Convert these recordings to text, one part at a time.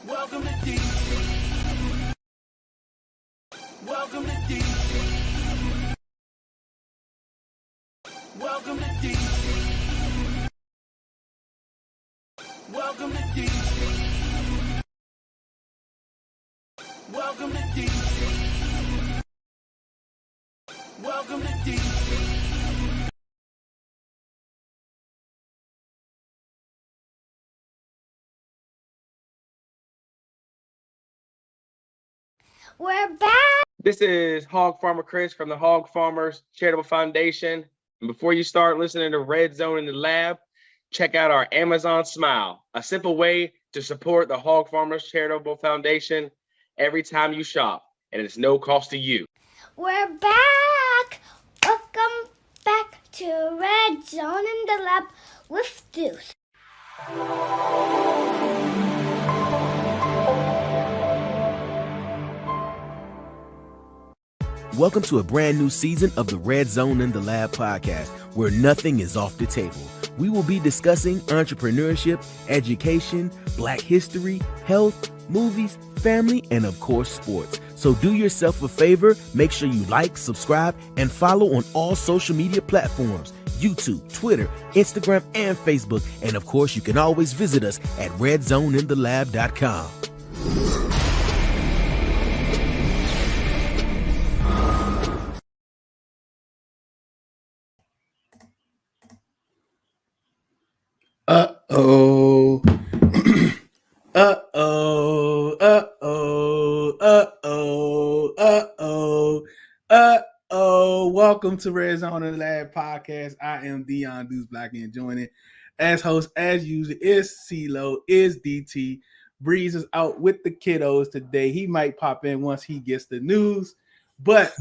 Welcome to DC. Welcome to DC. Welcome to DC. Welcome to DC. Welcome to DC. Welcome to DC. We're back. This is Hog Farmer Chris from the Hog Farmers Charitable Foundation. And before you start listening to Red Zone in the Lab, check out our Amazon Smile, a simple way to support the Hog Farmers Charitable Foundation every time you shop, and it's no cost to you. We're back. Welcome back to Red Zone in the Lab with Deuce. Welcome to a brand new season of the Red Zone in the Lab podcast, where nothing is off the table. We will be discussing entrepreneurship, education, Black history, health, movies, family, and of course, sports. So do yourself a favor, make sure you like, subscribe, and follow on all social media platforms, YouTube, Twitter, Instagram, and Facebook. And of course, you can always visit us at redzoneinTheLab.com. Uh-oh. Uh-oh. Uh-oh. Uh-oh. Uh-oh. Uh-oh. Welcome to Red Zone in the Lab podcast. I am Dion Deuce Black, and joining as host, as usual, is CeeLo, is DT. Breeze is out with the kiddos today. He might pop in once he gets the news, but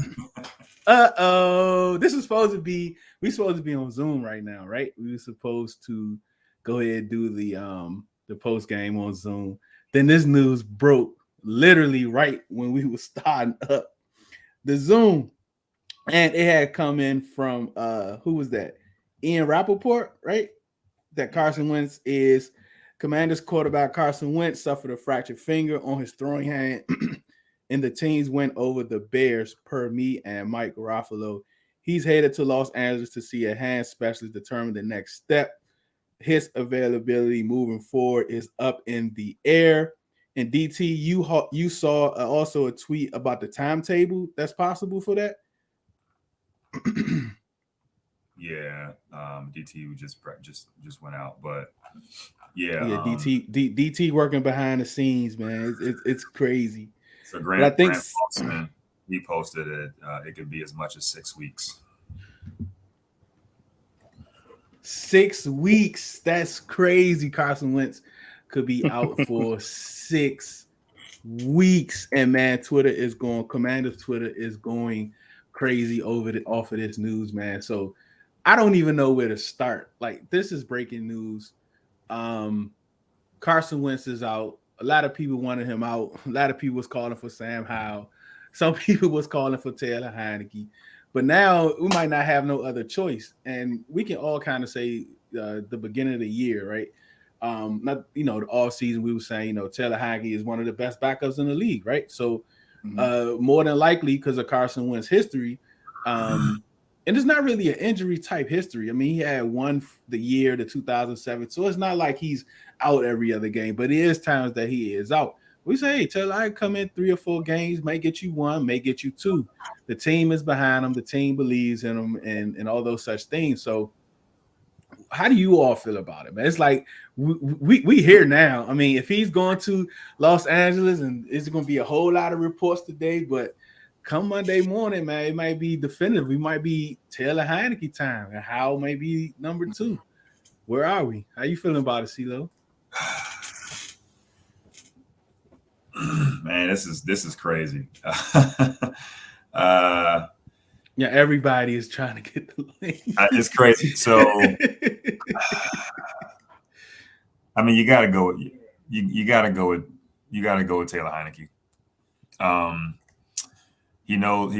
this is supposed to be, we're supposed to be on Zoom right now, right? We were supposed to go ahead and do the post game on Zoom. Then this news broke literally right when we were starting up the Zoom, and it had come in from who was that? Ian Rappaport, right? That Carson Wentz is Commanders quarterback. Carson Wentz suffered a fractured finger on his throwing hand, and the teams went over the Bears per me and Mike Garofalo. He's headed to Los Angeles to see a hand specialist determine the next step. His availability moving forward is up in the air. And DT, you saw also a tweet about the timetable that's possible for that. Yeah, DT just went out, but yeah, DT working behind the scenes, man. It's crazy. So Grant Paulson, he posted it. It could be as much as 6 weeks. 6 weeks. That's crazy. Carson Wentz could be out for 6 weeks. And man, Commander's Twitter is going crazy off of this news, man. So I don't even know where to start. Like, this is breaking news. Carson Wentz is out. A lot of people wanted him out. A lot of people was calling for Sam Howell. Some people was calling for Taylor Heinecke. But now we might not have no other choice, and we can all kind of say the beginning of the year, right? Not the off season. We were saying Taylor Heinecke is one of the best backups in the league, right? So more than likely because of Carson Wentz's history, and it's not really an injury type history. I mean, he had the 2007, so it's not like he's out every other game, but it is times that he is out. We say, hey, Taylor, I come in 3 or 4 games, may get you 1, may get you 2. The team is behind him. The team believes in him and all those such things. So how do you all feel about it, man? It's like we here now. I mean, if he's going to Los Angeles, and it's going to be a whole lot of reports today, but come Monday morning, man, it might be definitive. We might be Taylor Heinecke time, and Howell may be number 2. Where are we? How you feeling about it, CeeLo? Man, this is crazy. Yeah, everybody is trying to get the link. It's crazy. So, I mean, you got to go with you got to go with Taylor Heinecke. He knows.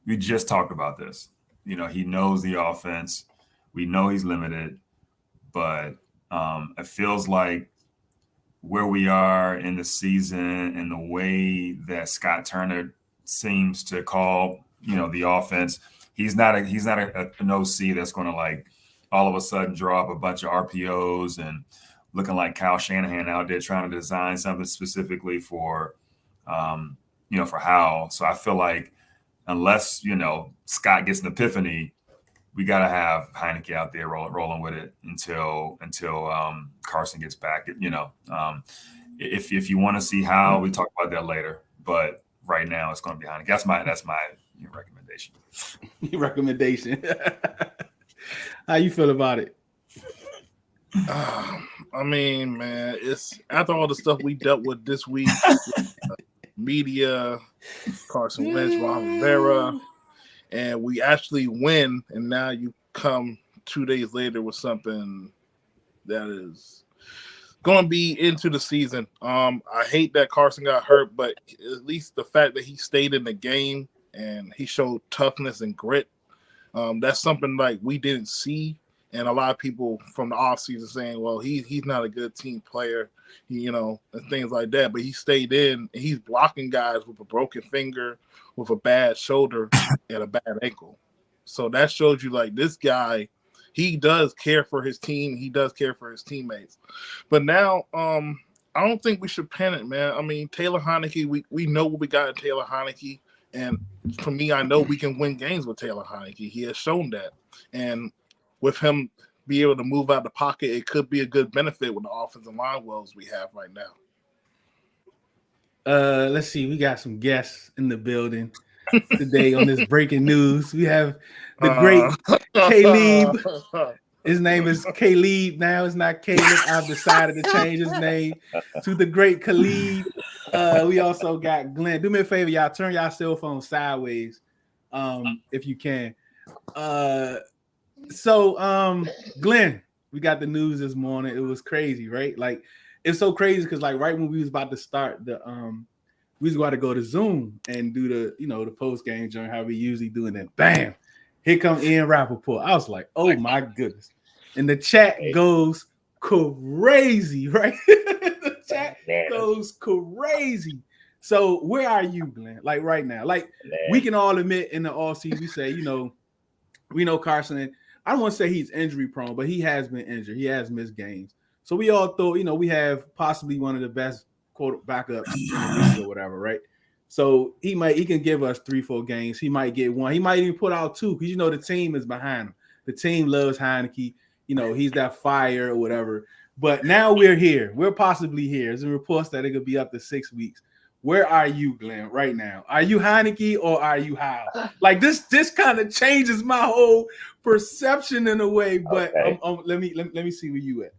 We just talked about this. He knows the offense. We know he's limited, but it feels like where we are in the season and the way that Scott Turner seems to call, the offense. He's not an OC that's going to like all of a sudden draw up a bunch of RPOs and looking like Kyle Shanahan out there trying to design something specifically for, for Howell. So I feel like unless, Scott gets an epiphany, we got to have Heinicke out there rolling with it until Carson gets back. If you want to see Howell, we talk about that later. But right now, it's going to be Heinicke. That's my recommendation. Your recommendation. How you feel about it? I mean, man, it's after all the stuff we dealt with this week, media, Carson Wentz, Ron Rivera, and we actually win, and now you come 2 days later with something that is going to be into the season. I hate that Carson got hurt, but at least the fact that he stayed in the game and he showed toughness and grit, that's something like we didn't see. And a lot of people from the offseason saying, well, he's not a good team player, and things like that. But he stayed in, and he's blocking guys with a broken finger, with a bad shoulder, and a bad ankle. So that shows you, like, this guy, he does care for his team. He does care for his teammates. But now, I don't think we should panic, man. I mean, Taylor Heinecke, we know what we got in Taylor Heinecke. And for me, I know we can win games with Taylor Heinecke. He has shown that. And with him be able to move out the pocket, it could be a good benefit with the offensive line wells we have right now. Let's see. We got some guests in the building today on this breaking news. We have the great Caleb. His name is Caleb now. It's not Caleb. I've decided to change his name to the great Khalid. We also got Glenn. Do me a favor, y'all. Turn y'all cell phone sideways if you can. So, Glenn, we got the news this morning. It was crazy, right? Like, it's so crazy because, like, right when we was about to start the, we was about to go to Zoom and do the, the post game joint, how we usually do, and then bam, here come Ian Rappaport. I was like, oh my goodness, and the chat goes crazy, right? The chat goes crazy. So, where are you, Glenn? Like right now, like we can all admit in the offseason, we say, we know Carson. I don't want to say he's injury prone, but he has been injured. He has missed games. So we all thought, we have possibly one of the best quote backups in the league or whatever, right? So he can give us 3-4 games. He might get one. He might even put out 2 because the team is behind him. The team loves Heinicke. He's that fire or whatever. But now we're here. We're possibly here. There's reports that it could be up to 6 weeks. Where are you, Glenn, right now? Are you Heinicke or are you Howell? Like this kind of changes my whole perception in a way. But okay. Let me see where you at.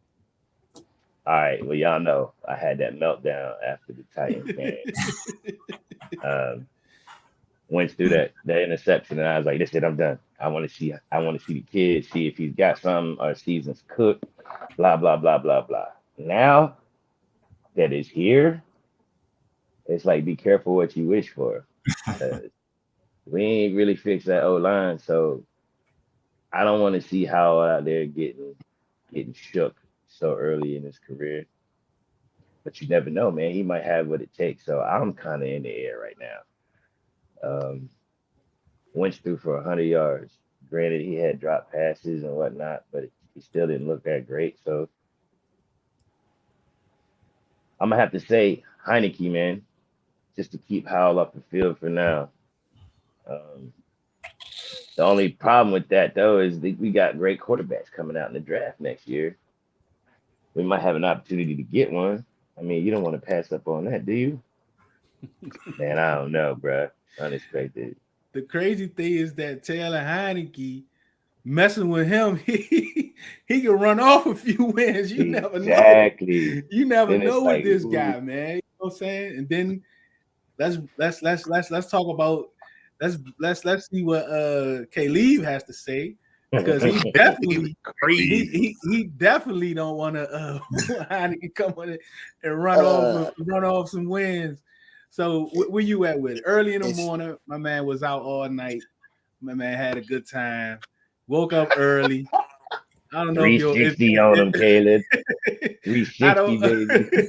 All right. Well, y'all know I had that meltdown after the Titans game. Went through that interception, and I was like, "This is it. I'm done. I want to see the kid, see if he's got some. Our season's cooked. Blah blah blah blah blah." Now that it's here. It's like, be careful what you wish for. We ain't really fixed that O-line, so I don't want to see Howell out there getting shook so early in his career. But you never know, man. He might have what it takes. So I'm kind of in the air right now. Wentz threw for 100 yards. Granted, he had dropped passes and whatnot, but he still didn't look that great. So I'm going to have to say Heinicke, man. Just to keep Howell off the field for now. The only problem with that, though, is that we got great quarterbacks coming out in the draft next year. We might have an opportunity to get one. I mean, you don't want to pass up on that, do you? Man, I don't know, bro. Unexpected. The crazy thing is that Taylor Heinicke, messing with him, he can run off a few wins. You never know. Exactly. You never know with like, this guy, man. You know what I'm saying? And then let's talk about let's see what Caleb has to say, because he definitely he definitely don't want to Heinicke come on and run off some wins. So where you at with it? Early in the morning, my man was out all night. My man had a good time. Woke up early. I don't know if you're 360 on them, Caleb. 360, baby.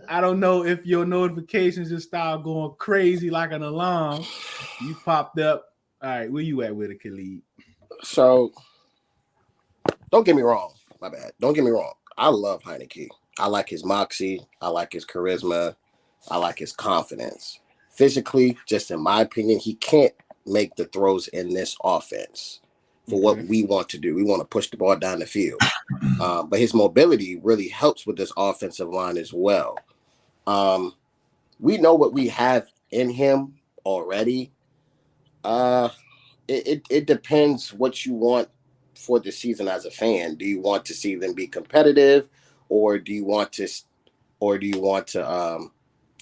I don't know if your notifications just start going crazy like an alarm. You popped up. All right, where you at with it, Khalid? So don't get me wrong. My bad. Don't get me wrong. I love Heinicke. I like his moxie. I like his charisma. I like his confidence. Physically, just in my opinion, he can't make the throws in this offense for what we want to do. We want to push the ball down the field. But his mobility really helps with this offensive line as well. We know what we have in him already. It depends what you want for the season as a fan. Do you want to see them be competitive, or do you want to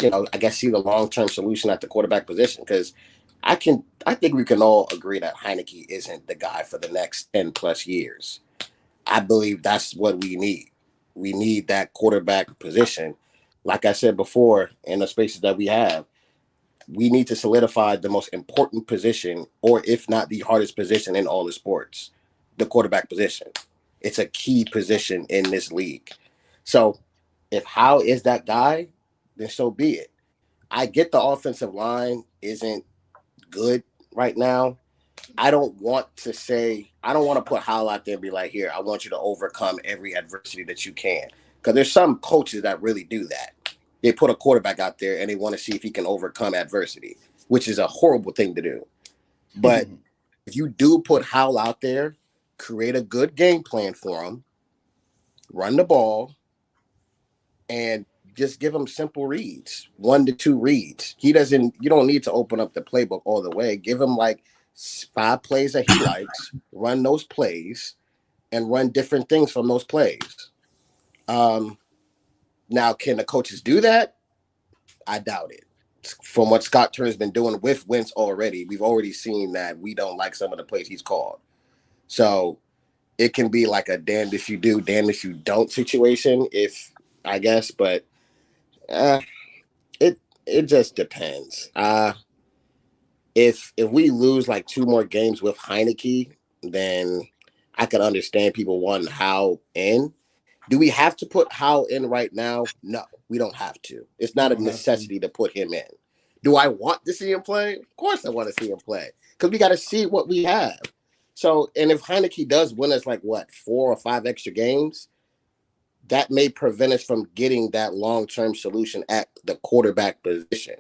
I guess see the long-term solution at the quarterback position? Because I think we can all agree that Heinicke isn't the guy for the next 10 plus years. I believe that's what we need. We need that quarterback position. Like I said before, in the spaces that we have, we need to solidify the most important position, or if not the hardest position in all the sports, the quarterback position. It's a key position in this league. So if Howe is that guy, then so be it. I get the offensive line isn't good right now. I don't want to put Howe out there and be like, here, I want you to overcome every adversity that you can. Because there's some coaches that really do that. They put a quarterback out there and they want to see if he can overcome adversity, which is a horrible thing to do. But if you do put Howell out there, create a good game plan for him, run the ball, and just give him simple reads, 1 to 2 reads. You don't need to open up the playbook all the way. Give him like 5 plays that he likes, run those plays, and run different things from those plays. Now, can the coaches do that? I doubt it. From what Scott Turner's been doing with Wentz already, we've already seen that we don't like some of the plays he's called. So it can be like a damned if you do, damned if you don't situation, I guess. But it just depends. If we lose like 2 more games with Heinicke, then I could understand people wanting Howe in. Do we have to put Howe in right now? No, we don't have to. It's not a necessity to put him in. Do I want to see him play? Of course I want to see him play, because we got to see what we have. So, and if Heinicke does win us like 4 or 5 extra games, that may prevent us from getting that long-term solution at the quarterback position.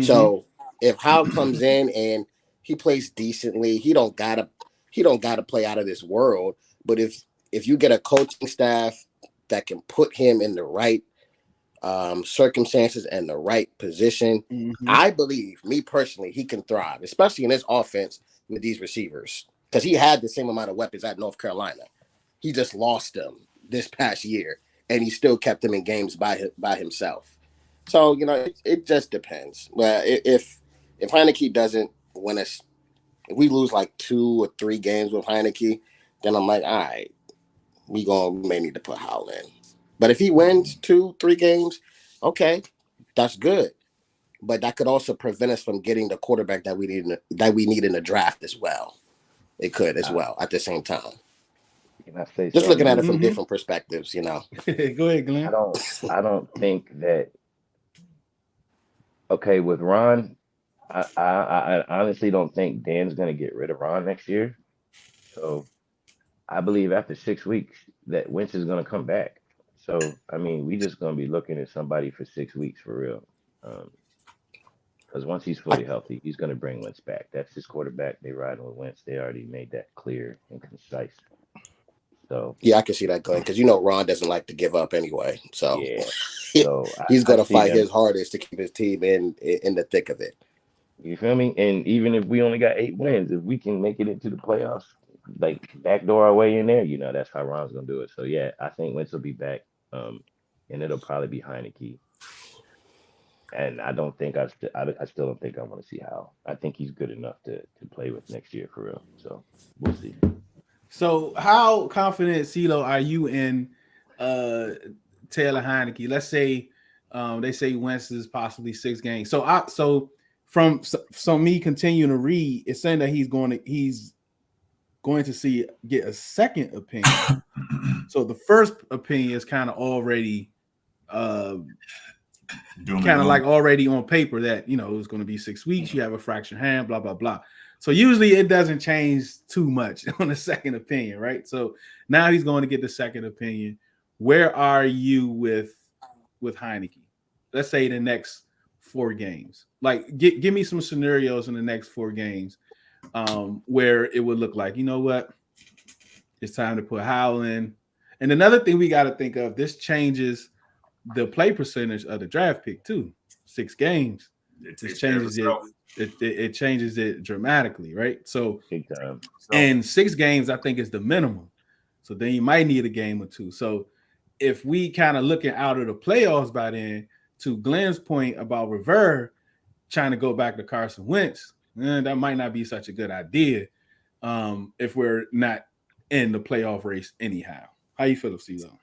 So if Howe comes in and he plays decently, he don't gotta play out of this world. But if you get a coaching staff that can put him in the right circumstances and the right position, I believe, me personally, he can thrive, especially in this offense with these receivers, because he had the same amount of weapons at North Carolina. He just lost them this past year, and he still kept them in games by himself. So, it just depends. Well, if Heinicke doesn't win us, if we lose like 2 or 3 games with Heinicke, then I'm like, all right, we may need to put Howell in. But if he wins 2, 3 games, okay, that's good. But that could also prevent us from getting the quarterback that we need in the draft as well. It could as well at the same time. Can I say just something? Looking at it from different perspectives, Go ahead, Glenn. I don't think that. Okay, with Ron, I honestly don't think Dan's going to get rid of Ron next year. So I believe after 6 weeks that Wentz is going to come back. So, I mean, we just going to be looking at somebody for 6 weeks for real. Because once he's fully healthy, he's going to bring Wentz back. That's his quarterback. They riding with Wentz. They already made that clear and concise. So yeah, I can see that, Glenn, because Ron doesn't like to give up anyway. So yeah, so he's going to fight his hardest to keep his team in the thick of it. You feel me? And even if we only got 8 wins, if we can make it into the playoffs, like backdoor our way in there, that's how Ron's gonna do it. So yeah, I think Wentz will be back, and it'll probably be Heinicke. And I don't think I still don't think I want to see Howe. I think he's good enough to play with next year for real. So we'll see. So how confident, CeeLo, are you in Taylor Heinecke? Let's say they say Wentz is possibly 6 games. So from me continuing to read, it's saying that he's going to get a second opinion. So the first opinion is kind of already like already on paper that, you know, it's going to be 6 weeks. You have a fractured hand, blah, blah, blah. So usually it doesn't change too much on the second opinion, right? So now he's going to get the second opinion. Where are you with Heinicke? Let's say the next 4 games. Like, give me some scenarios in the next 4 games where it would look like, you know what? It's time to put Howell in. And another thing we got to think of, this changes the play percentage of the draft pick too. 6 games. It changes it dramatically, right? So and 6 games, I think, is the minimum. So then you might need a game or 2. So if we kind of looking out of the playoffs by then, to Glenn's point about Rivera trying to go back to Carson Wentz, that might not be such a good idea if we're not in the playoff race anyhow. How you feel, CeeLo?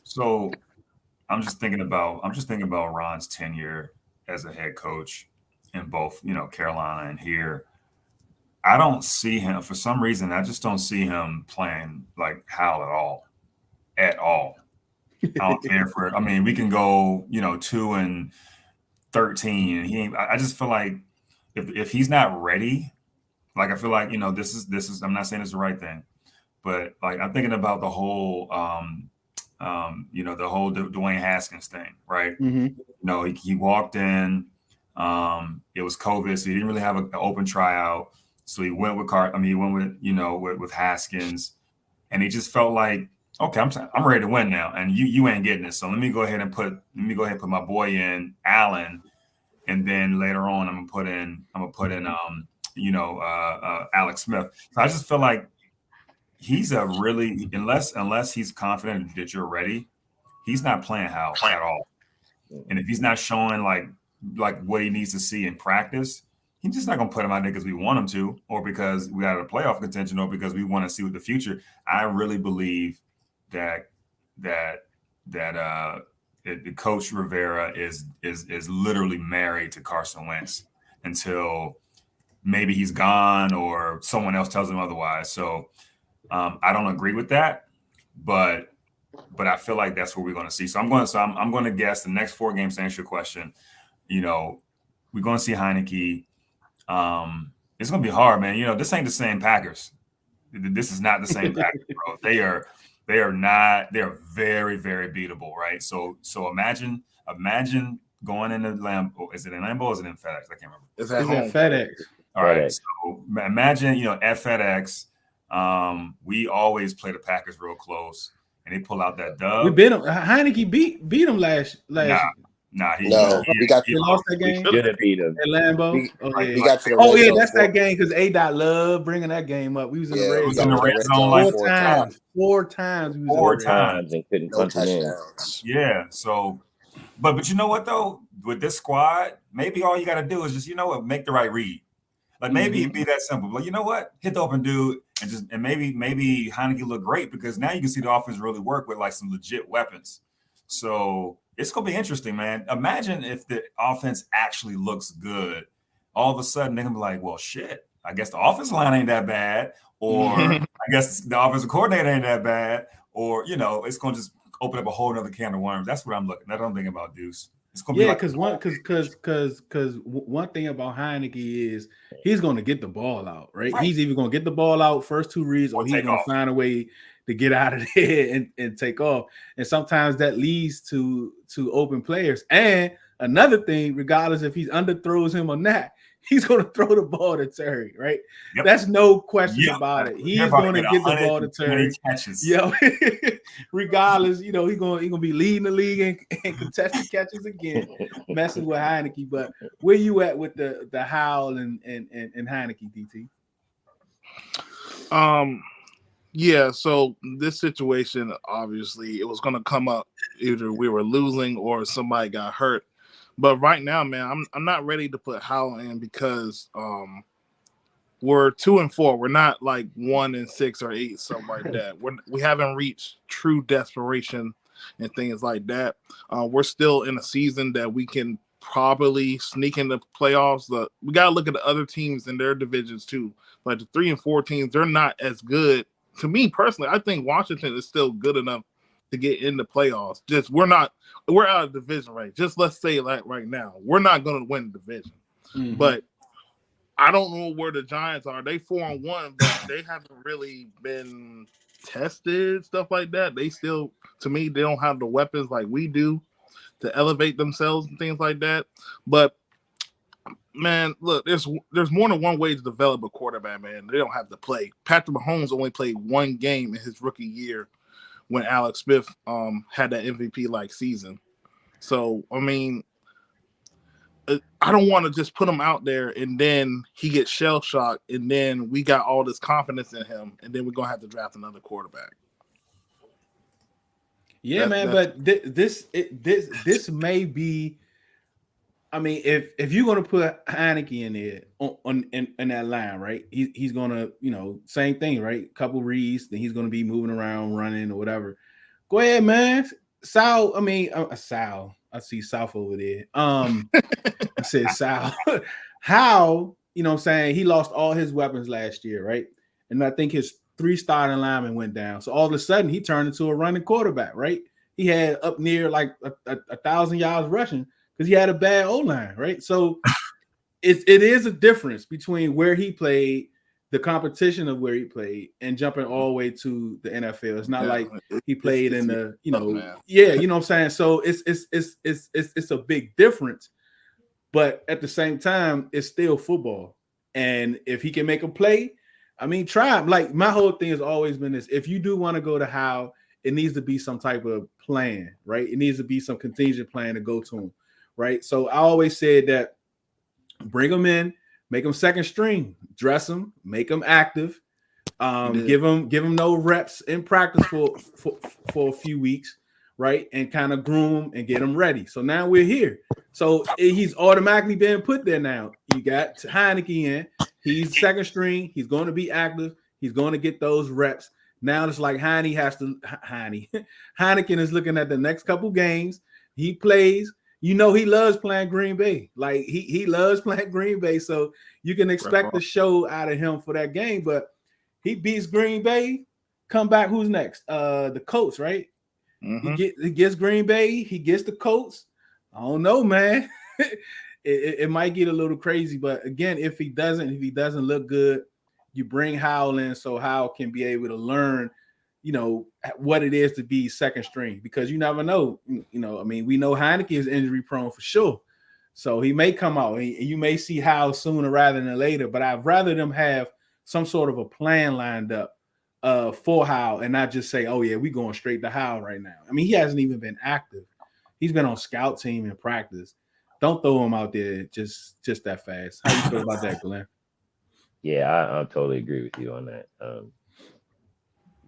So I'm just thinking about Ron's tenure as a head coach in both, you know, Carolina and here. I don't see him, for some reason, I just don't see him playing like Howell at all. I don't care for it. I mean, we can go, you know, 2-13, and I just feel like if he's not ready, like, I feel like, you know, this is I'm not saying it's the right thing, but like, I'm thinking about the whole you know, the whole Dwayne Haskins thing, right? Mm-hmm. You know, he walked in, it was COVID, so he didn't really have an open tryout. So he went with with Haskins, and he just felt like, okay, I'm ready to win now, and you ain't getting it. So let me go ahead and put my boy in, Allen, and then later on I'm gonna put in Alex Smith. So I just feel like he's a really, unless he's confident that you're ready, he's not playing Howell at all. And if he's not showing like what he needs to see in practice, he's just not gonna put him out there because we want him to, or because we got a playoff contention, or because we want to see what the future. I really believe that the coach Rivera is literally married to Carson Wentz until maybe he's gone or someone else tells him otherwise. So I don't agree with that, but I feel like that's what we're going to see. So I'm going to guess the next 4 games, to answer your question. You know, we're going to see Heinicke. It's going to be hard, man. You know, this ain't the same Packers. This is not the same Packers, bro. They are not. They're very, very beatable, right? So imagine going into Lambeau. Is it in Lambeau or is it in FedEx? I can't remember. It's at FedEx. All right. So imagine, you know, at FedEx, we always play the Packers real close, and they pull out that dub. We beat them. Heinicke beat them last. We lost that game. Should have beat him at Lambeau. We got to the oh red yeah, zone that's that game because A-Dot loved bringing that game up. We was in the red zone. Like 4 times. four times and couldn't no punch him in. touchdowns. Yeah. So, but you know what though? With this squad, maybe all you got to do is just, you know what, make the right read. Like maybe it'd be that simple. But you know what? Hit the open dude and maybe Heinicke look great, because now you can see the offense really work with like some legit weapons. So it's gonna be interesting, man. Imagine if the offense actually looks good. All of a sudden they're gonna be like, well, shit, I guess the offensive line ain't that bad, or I guess the offensive coordinator ain't that bad, or you know, it's gonna just open up a whole nother can of worms. That's what I'm looking. That's what I'm thinking about, Deuce. It's gonna be because one thing about Heinicke is he's going to get the ball out, right? He's either going to get the ball out first 2 reads, or he's going to find a way to get out of there and take off. And sometimes that leads to open players. And another thing, regardless if he's underthrows him or not, he's going to throw the ball to Terry, right? Yep. That's no question about it. He is going to get the ball to Terry. Yeah, regardless, you know, he's going to be leading the league in contested catches again, messing with Heinicke. But where you at with the Howell and Heinicke, DT? Yeah, so this situation, obviously, it was going to come up either we were losing or somebody got hurt. But right now, man, I'm not ready to put Howell in because we're 2-4. We're not like 1-6 or 8, something like that. We haven't reached true desperation and things like that. We're still in a season that we can probably sneak in the playoffs. We got to look at the other teams in their divisions too. Like the 3 and 4 teams, they're not as good. To me personally, I think Washington is still good enough to get in the playoffs. Just we're out of division right. Just let's say like right now, we're not going to win the division. Mhm. But I don't know where the Giants are. They 4-1, but they haven't really been tested, stuff like that. They still, to me, they don't have the weapons like we do to elevate themselves and things like that. But man, look, there's more than one way to develop a quarterback, man. They don't have to play. Patrick Mahomes only played one game in his rookie year when Alex Smith had that MVP like season. So I mean, I don't want to just put him out there and then he gets shell shocked and then we got all this confidence in him and then we're gonna have to draft another quarterback. Yeah, man, but this may be. I mean, if you're gonna put Heinicke in there in that line, right? He's gonna, same thing, right? Couple reads, then he's gonna be moving around, running or whatever. Go ahead, man. Sal. I see South over there. I said Sal. How, what I'm saying? He lost all his weapons last year, right? And I think his 3 starting linemen went down. So all of a sudden he turned into a running quarterback, right? He had up near like a 1,000 yards rushing because he had a bad O-line, right? So it is a difference between where he played, the competition of where he played, and jumping all the way to the NFL. It's not like he played in the, you know what I'm saying? So it's a big difference, but at the same time, it's still football. And if he can make a play, I mean, try him. Like my whole thing has always been this: if you do want to go to Howe, it needs to be some type of plan, right? It needs to be some contingent plan to go to him, right? So I always said that bring him in, make him second string, dress him, make him active, give him no reps in practice for a few weeks, right? And kind of groom him and get him ready. So now we're here. So he's automatically being put there now. You got Heinicke in. He's second string. He's going to be active. He's going to get those reps. Now it's like Heineken is looking at the next couple games. He plays. He loves playing Green Bay. Like he loves playing Green Bay. So you can expect the show out of him for that game. But he beats Green Bay. Come back. Who's next? The Colts, right? Mm-hmm. He gets Green Bay. He gets the Colts. I don't know, man. it might get a little crazy. But again, if he doesn't look good, you bring Howell in so Howell can be able to learn, what it is to be second string, because you never know. We know Heineke is injury prone for sure. So he may come out and you may see Howell sooner rather than later, but I'd rather them have some sort of a plan lined up for Howell and not just say, oh yeah, we're going straight to Howell right now. I mean, he hasn't even been active. He's been on scout team in practice. Don't throw him out there just that fast. How you feel about that, Glenn? Yeah, I totally agree with you on that.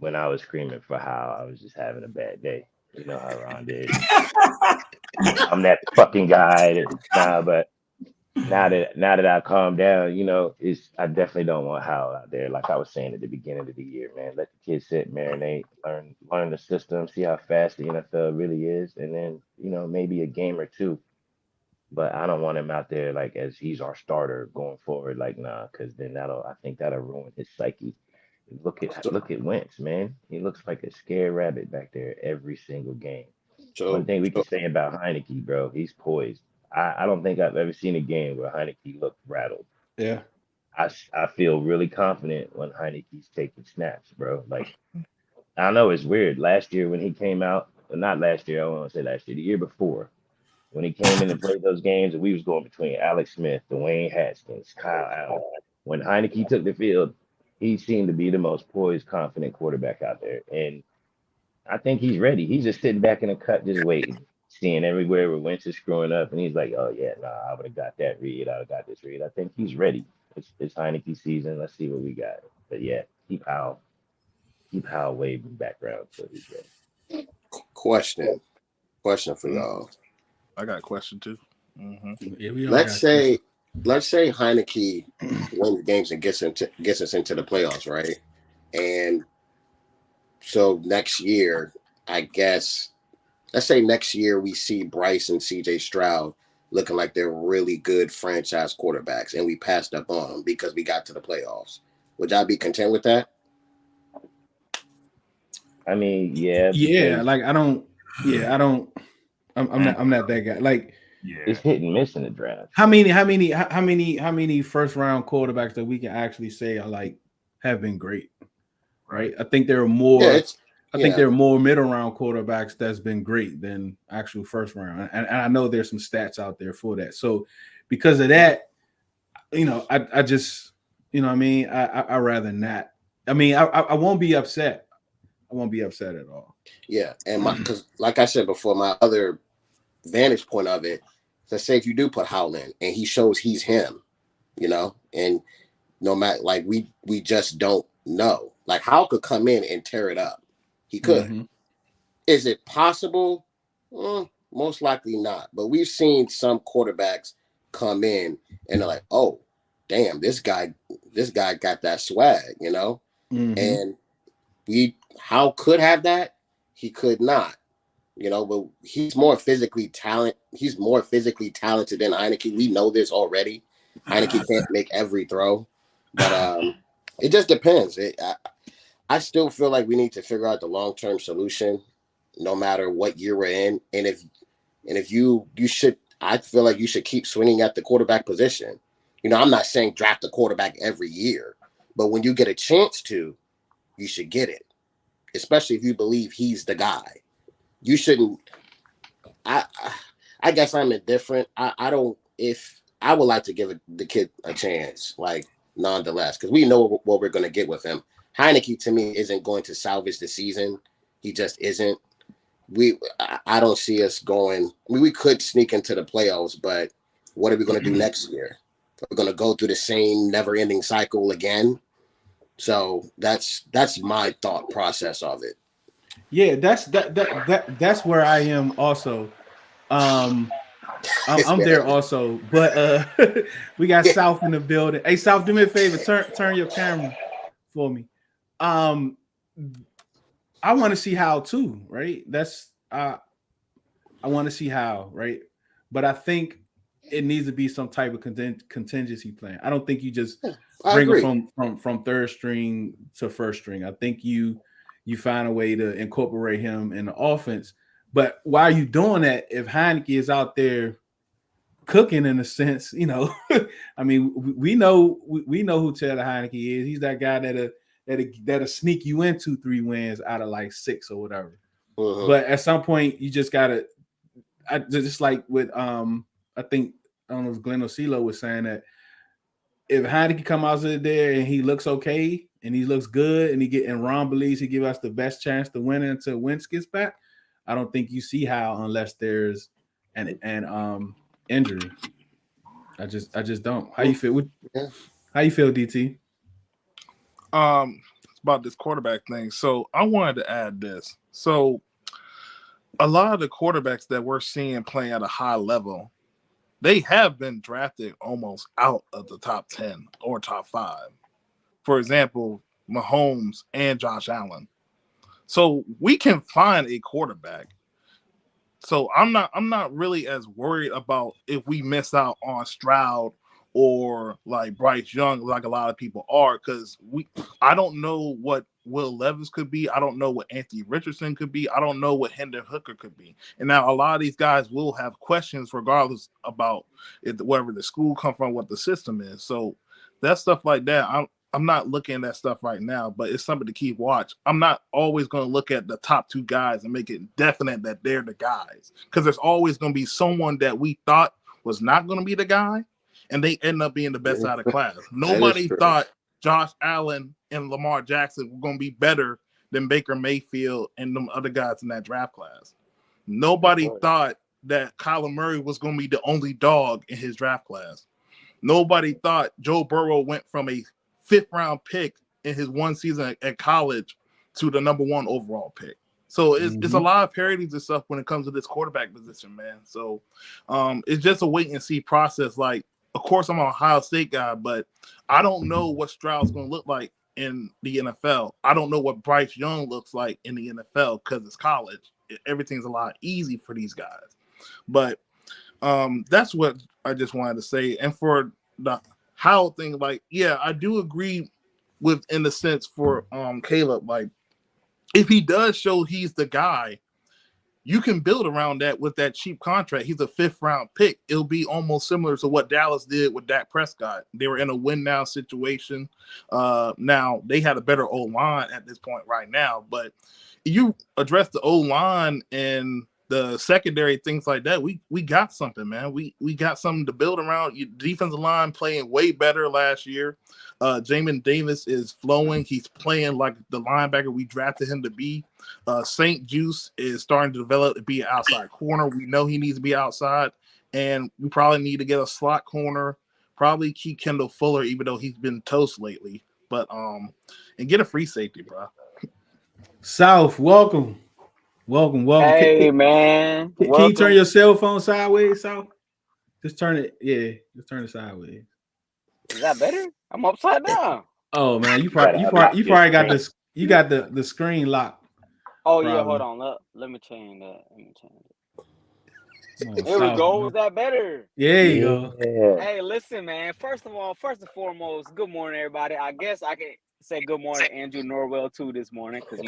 When I was screaming for Howell, I was just having a bad day. You know how Ron is. I'm that fucking guy. But now that I calmed down, I definitely don't want Howell out there. Like I was saying at the beginning of the year, man, let the kids sit, marinate, learn the system, see how fast the NFL really is, and then maybe a game or two. But I don't want him out there like as he's our starter going forward. Like because then I think that'll ruin his psyche. Look at Wentz, man. He looks like a scared rabbit back there every single game. One thing we can say about Heinicke, bro, he's poised. I don't think I've ever seen a game where Heinicke looked rattled. Yeah. I feel really confident when Heinicke's taking snaps, bro. Like, I know it's weird. Last year when he came out, not last year, I don't want to say last year, the year before, when he came in and played those games, and we was going between Alex Smith, Dwayne Haskins, Kyle Allen. When Heinicke took the field, he seemed to be the most poised, confident quarterback out there. And I think he's ready. He's just sitting back in the cut, just waiting, seeing everywhere where Wentz is screwing up. And he's like, oh, yeah, I would have got that read. I would have got this read. I think he's ready. It's Heinicke season. Let's see what we got. But, yeah, keep Howell waving background so he's ready. Question for y'all. I got a question, too. Mm-hmm. Yeah, let's say Heineke wins games and gets us into the playoffs, right? And so next year, I guess, let's say next year we see Bryce and CJ Stroud looking like they're really good franchise quarterbacks, and we passed up on them because we got to the playoffs. Would y'all be content with that? I mean, yeah, Yeah, because like I don't. Yeah, I don't. I'm not that guy. Like, it's hit and miss in the draft. how many first round quarterbacks that we can actually say are like have been great, right? I think there are more. Yeah, I think there are more middle round quarterbacks that's been great than actual first round, and I know there's some stats out there for that. So because of that, I just, what I mean, I rather not. I mean, I won't be upset. I won't be upset at all. Yeah, and because like I said before, my other vantage point of it, let's say if you do put Howell in and he shows he's him, and no matter, like, we just don't know. Like, Howell could come in and tear it up. He could. Mm-hmm. Is it possible? Most likely not. But we've seen some quarterbacks come in and they're like, oh, damn, this guy got that swag, Mm-hmm. And Howell could have that. He could not. But he's more physically talented. He's more physically talented than Heinicke. We know this already. Heinicke can't make every throw, but it just depends. I still feel like we need to figure out the long-term solution, no matter what year we're in. And if you should, I feel like you should keep swinging at the quarterback position. I'm not saying draft a quarterback every year, but when you get a chance to, you should get it, especially if you believe he's the guy. You shouldn't. I guess I'm indifferent. I don't. If I would like to give the kid a chance, like, nonetheless, because we know what we're going to get with him. Heinicke, to me, isn't going to salvage the season. He just isn't. I don't see us going. I mean, we could sneak into the playoffs, but what are we going to do next year? We're going to go through the same never-ending cycle again. So that's my thought process of it. Yeah, that's where I am also. I'm there also, but we got South in the building. Hey, South, do me a favor, turn your camera for me. I want to see how too, right? That's I want to see how, right? But I think it needs to be some type of contingency plan. I don't think you just bring him from third string to first string. I think you find a way to incorporate him in the offense. But while you doing that, if Heinicke is out there cooking in a sense, I mean, we know who Taylor Heinicke is. He's that guy that'll sneak you in 2-3 wins out of like 6 or whatever. Uh-huh. But at some point, you just gotta. Just like with I think I don't know if Glenn Osilo was saying that if Heinicke come out there and he looks okay and he looks good and Ron believes he give us the best chance to win until Wentz gets back, I don't think you see how unless there's an injury. I just don't. How you feel? How you feel, DT? It's about this quarterback thing. So I wanted to add this. So a lot of the quarterbacks that we're seeing playing at a high level, they have been drafted almost out of the top 10 or top 5. For example, Mahomes and Josh Allen. So we can find a quarterback. So I'm not really as worried about if we miss out on Stroud or like Bryce Young, like a lot of people are, because I don't know what Will Levis could be. I don't know what Anthony Richardson could be. I don't know what Hendon Hooker could be. And now a lot of these guys will have questions regardless about wherever the school come from, what the system is. So that stuff like that, I'm not looking at that stuff right now, but it's something to keep watch. I'm not always going to look at the top 2 guys and make it definite that they're the guys, because there's always going to be someone that we thought was not going to be the guy, and they end up being the best out of class. Nobody thought Josh Allen and Lamar Jackson were going to be better than Baker Mayfield and them other guys in that draft class. Nobody thought that Kyler Murray was going to be the only dog in his draft class. Nobody thought Joe Burrow went from a 5th-round pick in his one season at college to the number 1 overall pick. So it's a lot of parodies and stuff when it comes to this quarterback position, man. So it's just a wait and see process. Like, of course, I'm an Ohio State guy, but I don't know what Stroud's going to look like in the NFL. I don't know what Bryce Young looks like in the NFL because it's college. Everything's a lot easy for these guys. But That's what I just wanted to say. And for the how thing, like, yeah, I do agree with in the sense for Caleb, like if he does show he's the guy, you can build around that with that cheap contract. He's a 5th round pick. It'll be almost similar to what Dallas did with Dak Prescott. They were in a win now situation. Now they had a better O-line at this point right now, but you address the O-line and the secondary, things like that. We got something, man. We got something to build around. Your defensive line playing way better last year. Jamin Davis is flowing. He's playing like the linebacker we drafted him to be. St. Juice is starting to develop to be an outside corner. We know he needs to be outside, and we probably need to get a slot corner. Probably keep Kendall Fuller, even though he's been toast lately. But and get a free safety, bro. South, welcome. Hey, man. Can you turn your cell phone sideways, South? Just turn it. Yeah, just turn it sideways. Is that better? I'm upside down. Oh man, you probably got this. You got the screen locked. Oh yeah, hold on. Let me change that. There we go. Was that better? Yeah, you go. Hey, listen, man. First and foremost, good morning, everybody. I guess I can say good morning to Andrew Norwell too this morning because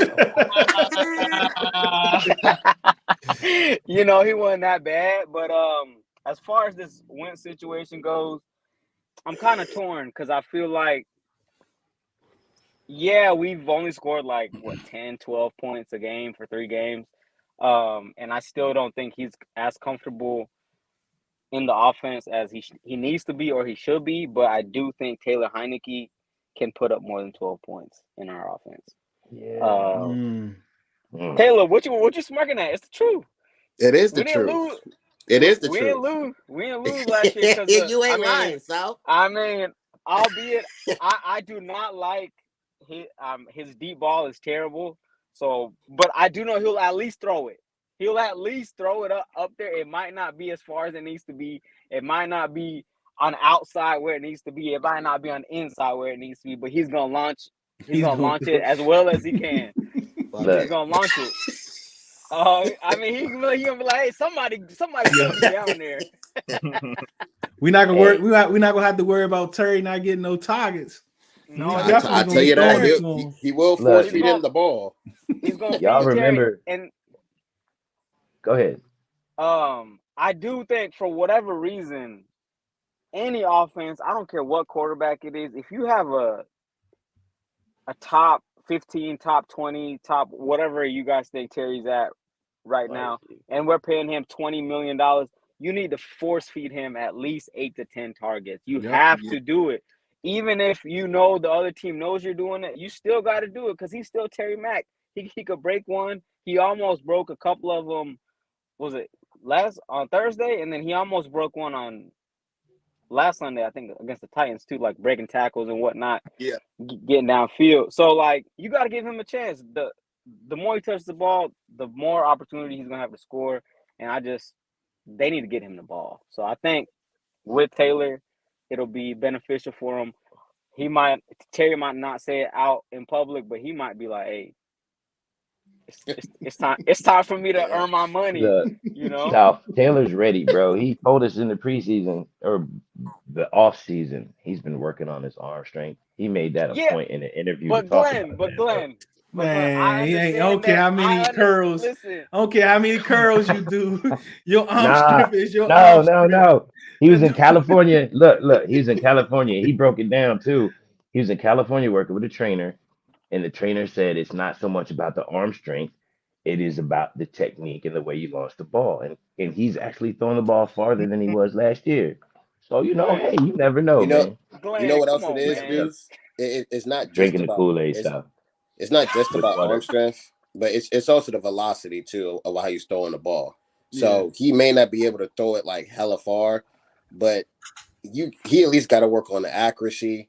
you know he wasn't that bad. But as far as this Wentz situation goes, I'm kind of torn because I feel like, yeah, we've only scored like 10, 12 points a game for 3 games. And I still don't think he's as comfortable in the offense as he needs to be or he should be. But I do think Taylor Heinecke can put up more than 12 points in our offense. Yeah. Taylor, what you smirking at? It's the truth. It is the truth. It is the truth. We didn't lose last year because you ain't lying, Sal. I mean, albeit I do not like his deep ball is terrible. So, but I do know he'll at least throw it. He'll at least throw it up there. It might not be as far as it needs to be. It might not be on the outside where it needs to be. It might not be on the inside where it needs to be. But he's gonna launch. He's gonna launch it as well as he can. He's gonna launch it. I mean, he's gonna be like, "Hey, somebody get down there." We're not gonna worry. We're not gonna have to worry about Terry not getting no targets. No, I tell you that he will force feed him the ball. He's gonna y'all remember? And go ahead. I do think for whatever reason, any offense, I don't care what quarterback it is, if you have a top 15, top 20, top whatever you guys think Terry's at right now, and we're paying him $20 million, you need to force feed him at least 8 to 10 targets. You have to do it. Even if you know the other team knows you're doing it, you still got to do it because he's still Terry Mack. He could break one. He almost broke a couple of them. Was it on Thursday? And then he almost broke one on last Sunday, I think, against the Titans too, like breaking tackles and whatnot. Yeah, getting downfield. So like you got to give him a chance. The more he touches the ball, the more opportunity he's gonna have to score. And they need to get him the ball. So I think with Taylor, it'll be beneficial for him. Terry might not say it out in public, but he might be like, "Hey, it's time for me to earn my money." South, Taylor's ready, bro. He told us in the preseason or the off season, he's been working on his arm strength. He made that a point in an interview. But Glenn, man, he ain't. I don't care how many curls. I don't care how many curls you do. Your arm strength is your arm strength. No. He was in California. Look, he was in California. He broke it down too. He was in California working with a trainer, and the trainer said it's not so much about the arm strength, it is about the technique and the way you launch the ball. And he's actually throwing the ball farther than he was last year. So hey, you never know, man. Glenn, you know what else it is, Deuce? It's not just drinking about the Kool-Aid stuff. It's not just about arm strength, but it's also the velocity too of how he's throwing the ball. So he may not be able to throw it like hella far, but he at least got to work on the accuracy,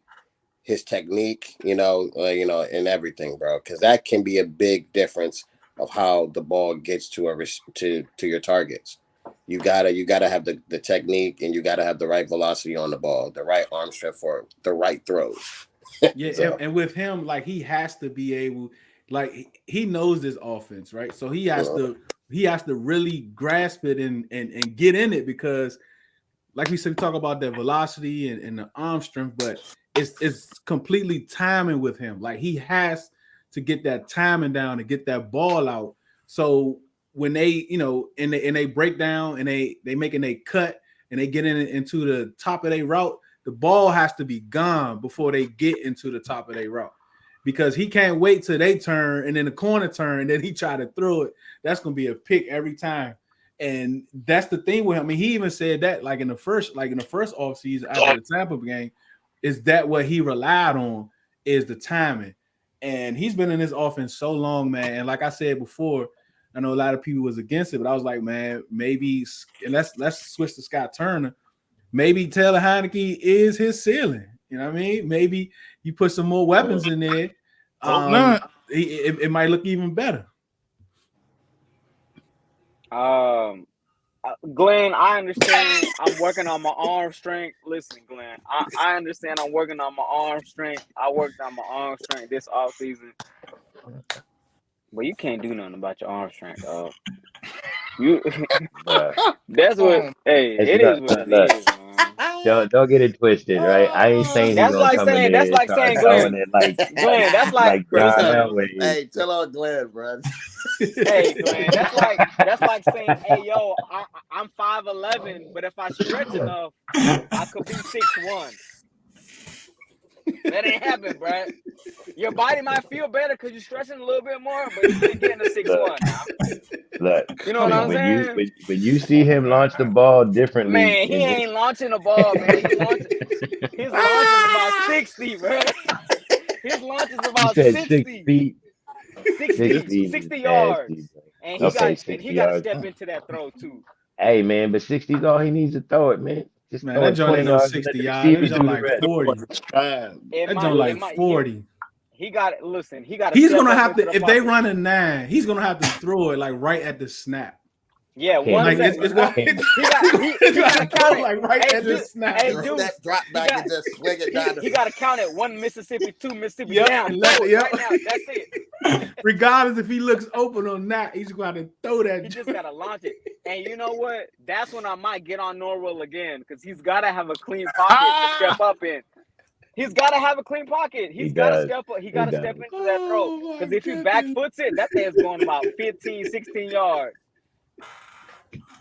his technique, and everything, bro, because that can be a big difference of how the ball gets to your targets. You gotta have the technique, and you gotta have the right velocity on the ball, the right arm strength for the right throws. And with him, like he has to be able, like he knows this offense, right? So he has to he has to really grasp it and get in it, because like we said, we talk about that velocity and the arm strength, but it's completely timing with him. Like he has to get that timing down and get that ball out. So when they, and they break down and they making a cut and they get into the top of their route, the ball has to be gone before they get into the top of their route, because he can't wait till they turn and then the corner turn and then he try to throw it. That's going to be a pick every time. And that's the thing with him. I mean, he even said that in the first offseason after the Tampa game, is that what he relied on is the timing. And he's been in this offense so long, man. And like I said before, I know a lot of people was against it, but I was like, man, maybe, and let's switch to Scott Turner. Maybe Taylor Heinecke is his ceiling. You know what I mean? Maybe you put some more weapons in there. It might look even better. Glenn, I understand I'm working on my arm strength. Listen, Glenn, I understand I'm working on my arm strength. I worked on my arm strength this offseason. But you can't do nothing about your arm strength, dog. That's what. Hey, it is what it is, man. Don't get it twisted, right? I ain't saying that's like saying Glenn. Glenn, that's like hey, tell on Glenn, bro. Hey, Glenn, that's like saying, hey, yo, I'm 5'11", but if I stretch enough, I could be 6'1". That ain't happen, bro. Your body might feel better because you're stretching a little bit more, but you ain't getting a 6'1" now. Look, you know what I'm saying? When you see him launch the ball differently, man, he ain't launching the ball, man. His launch is about 60, bro. His launch is about 60 feet. 60 yards. Nasty, and he got to step into that throw too. Hey, man, but 60 is all he needs to throw it, man. Just man, that joint ain't no 60 yards. That joint like 40. That joint like 40. He got it. Listen, he got. He's gonna have to. If they run a 9, he's gonna have to throw it like right at the snap. Yeah, one like second. He got to count it like right at the snap. Hey, dude, that drop back and just swing it down. He got to count it. 1 Mississippi, 2 Mississippi down. Yep. Right now, that's it. Regardless if he looks open or not, he's going to throw that. He just got to launch it. And you know what? That's when I might get on Norwell again, because he's got to have a clean pocket to step up in. He's got to have a clean pocket. He's got to step up. He got to step into that throw. Because if he back foots it, that thing's going about 15, 16 yards.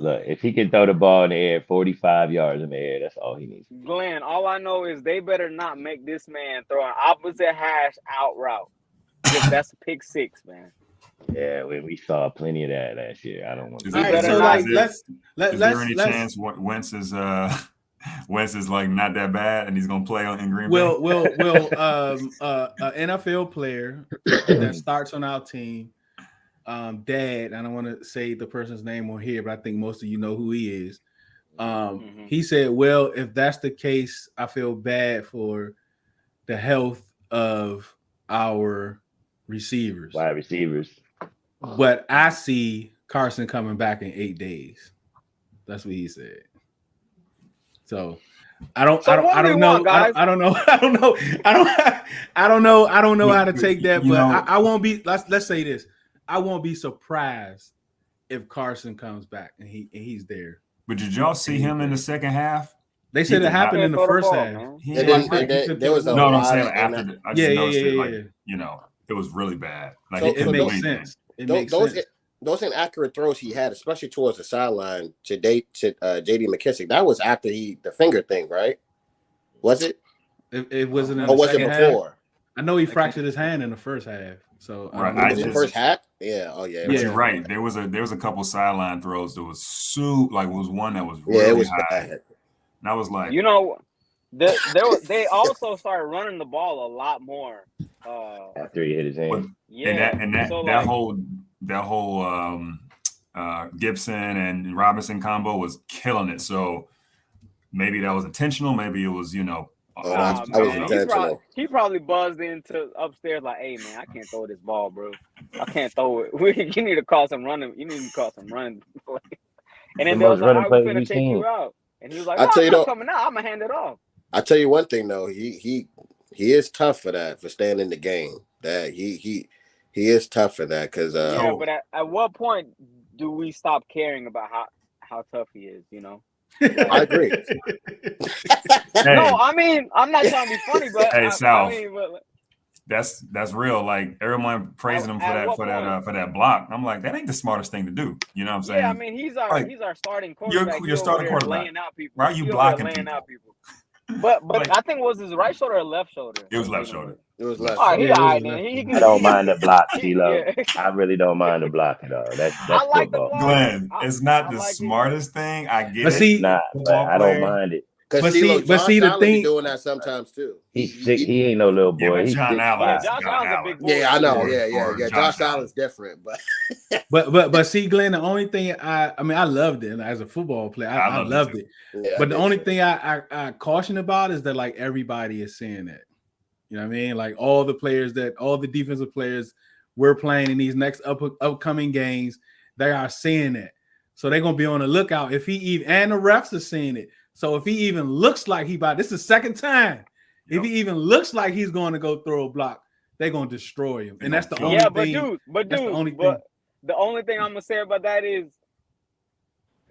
Look, if he can throw the ball in the air 45 yards in the air, that's all he needs. Glenn, all I know is they better not make this man throw an opposite hash out route. Because that's a pick 6, man. Yeah, we saw plenty of that last year. I don't want to. Is there any chance Wentz is like not that bad and he's gonna play in Green Bay? NFL player that starts on our team. Dad, I don't want to say the person's name on here, but I think most of you know who he is. He said, well, if that's the case, I feel bad for the health of our receivers. Wide receivers. But I see Carson coming back in 8 days. That's what he said. So I don't know how to take that, but I won't be. Let's say this. I won't be surprised if Carson comes back and he's there. But did y'all see him in the second half? They said it happened in the first half. There was I'm saying after. I just noticed it, like, it was really bad. Like it makes sense. Those inaccurate throws he had, especially towards the sideline to J.D. McKissick, that was after the finger thing, right? Was it? It wasn't. Or was it before? Half. I know he fractured his hand in the first half. So the first half, yeah. Oh yeah. You're right. There was a couple sideline throws that was was one that was really it was high. bad. And I was like, they also started running the ball a lot more after he hit his hand. That whole Gibson and Robinson combo was killing it. So maybe that was intentional. Maybe it was he probably buzzed into upstairs like, hey man, I can't throw this ball, bro. I can't throw it. You need to call some running. You need to call some running. And then they was like, we're gonna take you out. And he was like, I'm coming out. I'm gonna hand it off. I tell you one thing though, he is tough for that, for staying in the game. That he is tough for that because but at what point do we stop caring about how tough he is? You know. I agree. Hey, No, I mean I'm not trying to be funny, but hey, I South. mean, but That's real. Like everyone praising him for at what for that block. I'm like, that ain't the smartest thing to do. You know what I'm saying? yeah, I mean he's our Like, starting quarterback. your He starting over there quarterback. laying out people. Why are you He over there blocking laying people? out people. But Like- I think it was his right shoulder or left shoulder. It was left shoulder. It was left. All right, he Yeah, it all was right then. left. He I can. don't mind the block, He, CeeLo. yeah. I really don't mind the block at all. That's I like the football. block. Glenn, it's not I the like it. smartest thing. I get But it. see, Nah, but Football I don't player. mind it. Because But see- but Josh see, the Allen be thing- doing that sometimes too. He's sick. He ain't no little Yeah, boy. but He's John 6'5". Allen. Yeah, is Josh John Allen's a Allen. big boy. Yeah, I know. Or- Yeah. or Josh Josh Allen. Allen's different, but but see, Glenn, the only thing I mean, I loved it as a football player. I loved it. yeah, But the only thing. thing I caution about is that like everybody is saying that. You know what I mean? Like all the defensive players we're playing in these next upcoming games, they are saying that. So they're gonna be on the lookout if he even, and the refs are seeing it. So if he even looks like this is the second time. If Yep. he even looks like he's going to go throw a block, they're gonna destroy him. And that's the only Yeah, thing. That's the only thing. the only thing I'm gonna say about that is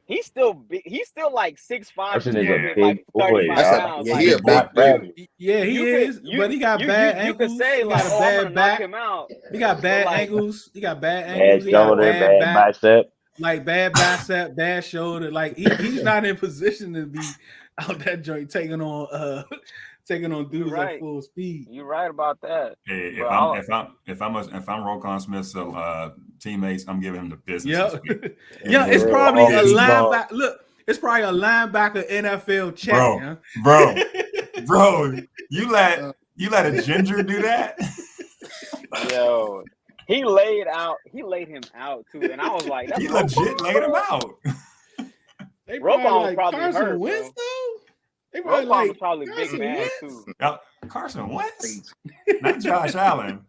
he's still big. He's still like 6'5", Carson is a 200, big like boy. 35 That's pounds. yeah, Like, he a big dude. Yeah, he is, but he got bad ankles. You could say he like, got a I'm bad gonna knock back. him out. He got bad like- ankles. He got bad Bad ankles. He got shoulder, bad bad back, bicep. like bad bicep, bad shoulder. Like he's not in position to be out that joint taking on dudes right. at full speed. You're right about that. Hey, Bro, I'll- if I'm Roquan Smith's teammates, I'm giving him the business. Yeah, this week. yeah. It's Yeah. probably a He's linebacker. Look, it's probably a linebacker NFL check. Bro. Huh? Bro, you let a ginger do that? Yo, he laid him out too, and I was like, that's He Roquan, legit laid him out. They Roquan was like probably Carson hurt, Wentz, bro. though. They Roquan was probably big Carson man Wentz? too. Now, Carson Wentz, not Josh Allen.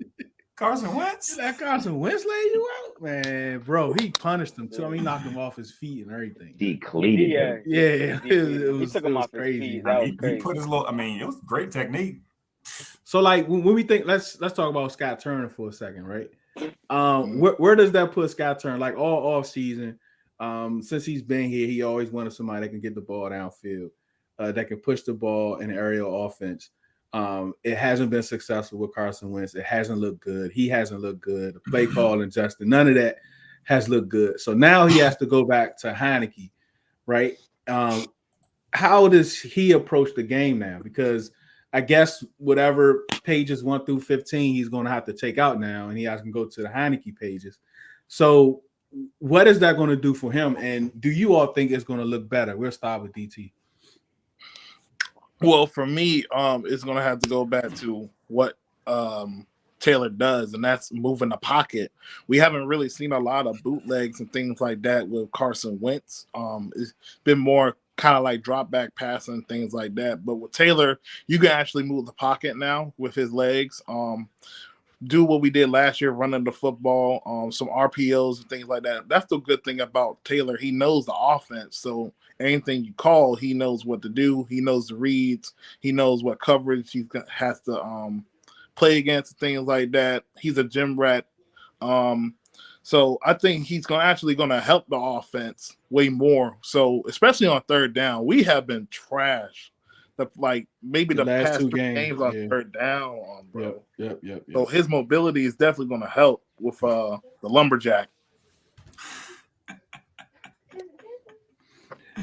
Carson Wentz. That Carson Wentz laid you out, man, bro. He punished him too. I mean, he knocked him off his feet and everything. He cleated him. Yeah, He took him off his crazy. feet. man. That was He crazy. put his little. I mean, it was great technique. So, like, when we think, let's talk about Scott Turner for a second, right? Where does that put Scott Turner? Like all off season, since he's been here, he always wanted somebody that can get the ball downfield, that can push the ball in aerial offense. It hasn't been successful with Carson Wentz. It hasn't looked good. He hasn't looked good. The play call and Justin, none of that has looked good. So now he has to go back to Heinicke, right? How does he approach the game now? Because I guess whatever pages 1 through 15 he's going to have to take out now, and he has to go to the Heinicke pages. So what is that going to do for him? And do you all think it's going to look better? We'll start with DT. Well, for me, it's gonna have to go back to what Taylor does, and that's moving the pocket. We haven't really seen a lot of bootlegs and things like that with Carson Wentz. It's been more kind of like drop back passing, things like that. But with Taylor, you can actually move the pocket now with his legs. Do what we did last year, running the football, some RPOs and things like that. That's the good thing about Taylor. He knows the offense. So anything you call, he knows what to do. He knows the reads. He knows what coverage he has to play against, things like that. He's a gym rat. So I think he's actually going to help the offense way more. So especially on third down, we have been trash. Maybe the last past two two games, on yeah. third down, bro. Yep. So his mobility is definitely going to help with the lumberjack.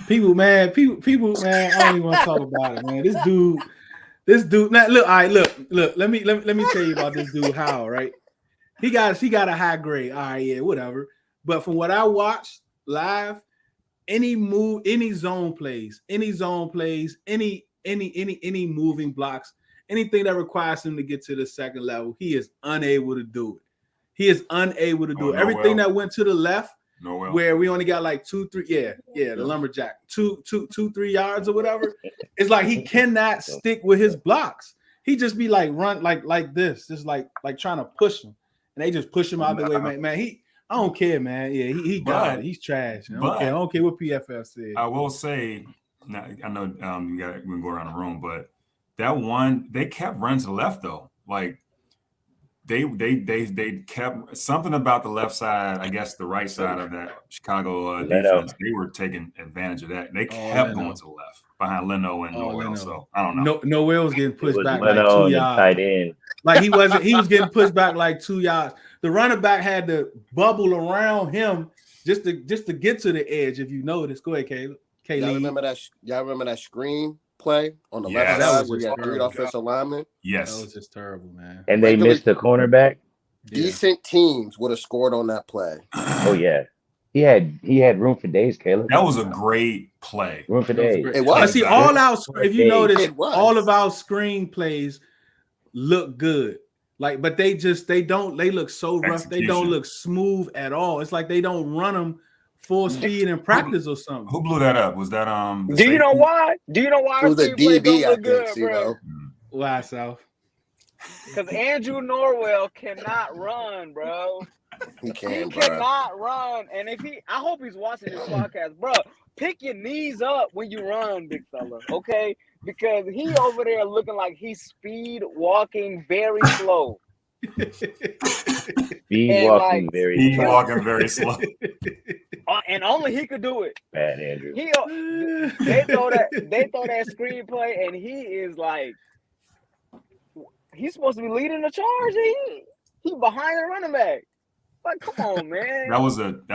People, man, I don't even want to talk about it, man. This dude. Now, look, all right, look. Let me tell you about this dude. How, right? He got a high grade. All right, yeah, whatever. But from what I watched live, any zone plays, any moving blocks, anything that requires him to get to the second level, he is unable to do it. Everything that went to the left, where we only got like 2, 3, the lumberjack, 2, 3 yards or whatever. It's like he cannot stick with his blocks. He just be like run like this, just like trying to push him, and they just push him out the way, man. I don't care, man. Yeah, he got it. He's trash. I don't care what PFF said. I will say, now, I know we can go around the room, but that one, they kept running to the left though. Like They kept something about the left side, I guess the right side of that Chicago Leno. defense. They were taking advantage of that. They kept going to the left behind Leno and Noel. Leno. So I don't know. Noel was getting It pushed was back like Leno 2 and the yards. tight end. Like he was getting pushed back like 2 yards. The running back had to bubble around him just to get to the edge. If you notice, go ahead, Caleb. Y'all remember that screen play on the left Yes. side where you had 3 offensive linemen? That Yes. was just terrible, man. And they Regularly- missed the cornerback. Decent teams would have scored on that play. Oh yeah. He had room for days, Caleb. That was a great play. Room for That was days. great. It was. But see, all our if you notice, It was. all of our screen plays look good. Like, but they look so rough. They don't Execution. look smooth at all. It's like they don't run them full speed in practice or something. Who blew that up? Was that the Do you know safety? why? Do you know why It our was a screenplay DB, don't I look think, good, bro? CeeLo. Why, South? Because Andrew Norwell cannot run, bro. He He can, bro. cannot run. And I hope he's watching this podcast, bro. Pick your knees up when you run, big fella, okay? Because he over there looking like he's speed walking very slow. Speed And, walking like, very He slow. walking very slow. And only he could do it. Bad Andrew. They throw that screenplay, and he is like, he's supposed to be leading the charge. He behind the running back. Like, come on, man. That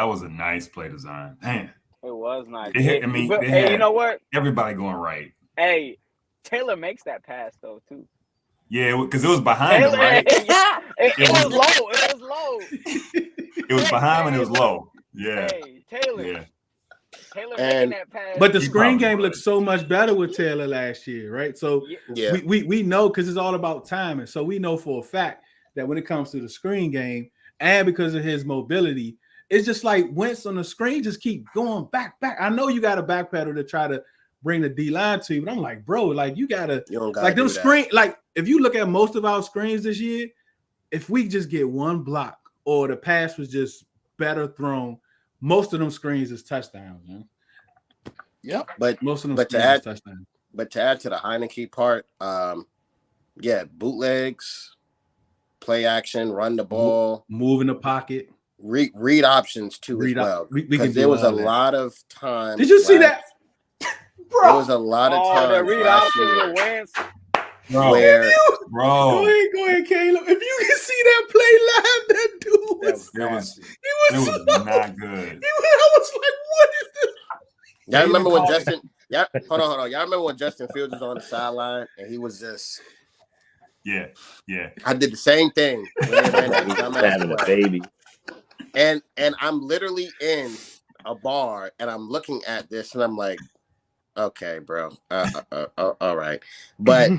was a nice play design. Man, It was nice. They hit- I mean, but, they hey, you had- know what? everybody going right. Hey, Taylor makes that pass though too. Yeah, because it was behind him, Taylor, right? it was low. It was low. It was behind him and it was low. Yeah. Hey, Taylor. Yeah. Taylor And- making that pass. But the He screen probably game would. looked so much better with Taylor last year, right? So Yeah. we know because it's all about timing. So we know for a fact that when it comes to the screen game and because of his mobility, it's just like Wentz on the screen just keep going back. I know you got to backpedal to try to bring the D line to you, but I'm like, bro, like you gotta You don't gotta like them do that. screen. Like if you look at most of our screens this year, if we just get one block or the pass was just better thrown, most of them screens is touchdowns, man. Yep. But Most of them But to screens add- is touchdowns. to add to the Heineke part, yeah, bootlegs, play action, run the ball, Move in the pocket. read options too Read as op- well. we can Because do there was a all that. lot of time. Did you see that? There was a lot of oh, the times read last option year with Wentz. Bro, where bro. Go ahead, Caleb. If you can see that play live, that dude was, It was he was, not good. I was like, what is this? y'all remember when called- Justin? Yeah, hold on. Y'all remember when Justin Fields was on the sideline and he was just? Yeah. I did the same thing. When they ran that He's dumbass having a play. baby. And I'm literally in a bar and I'm looking at this and I'm like, okay, bro, all right. But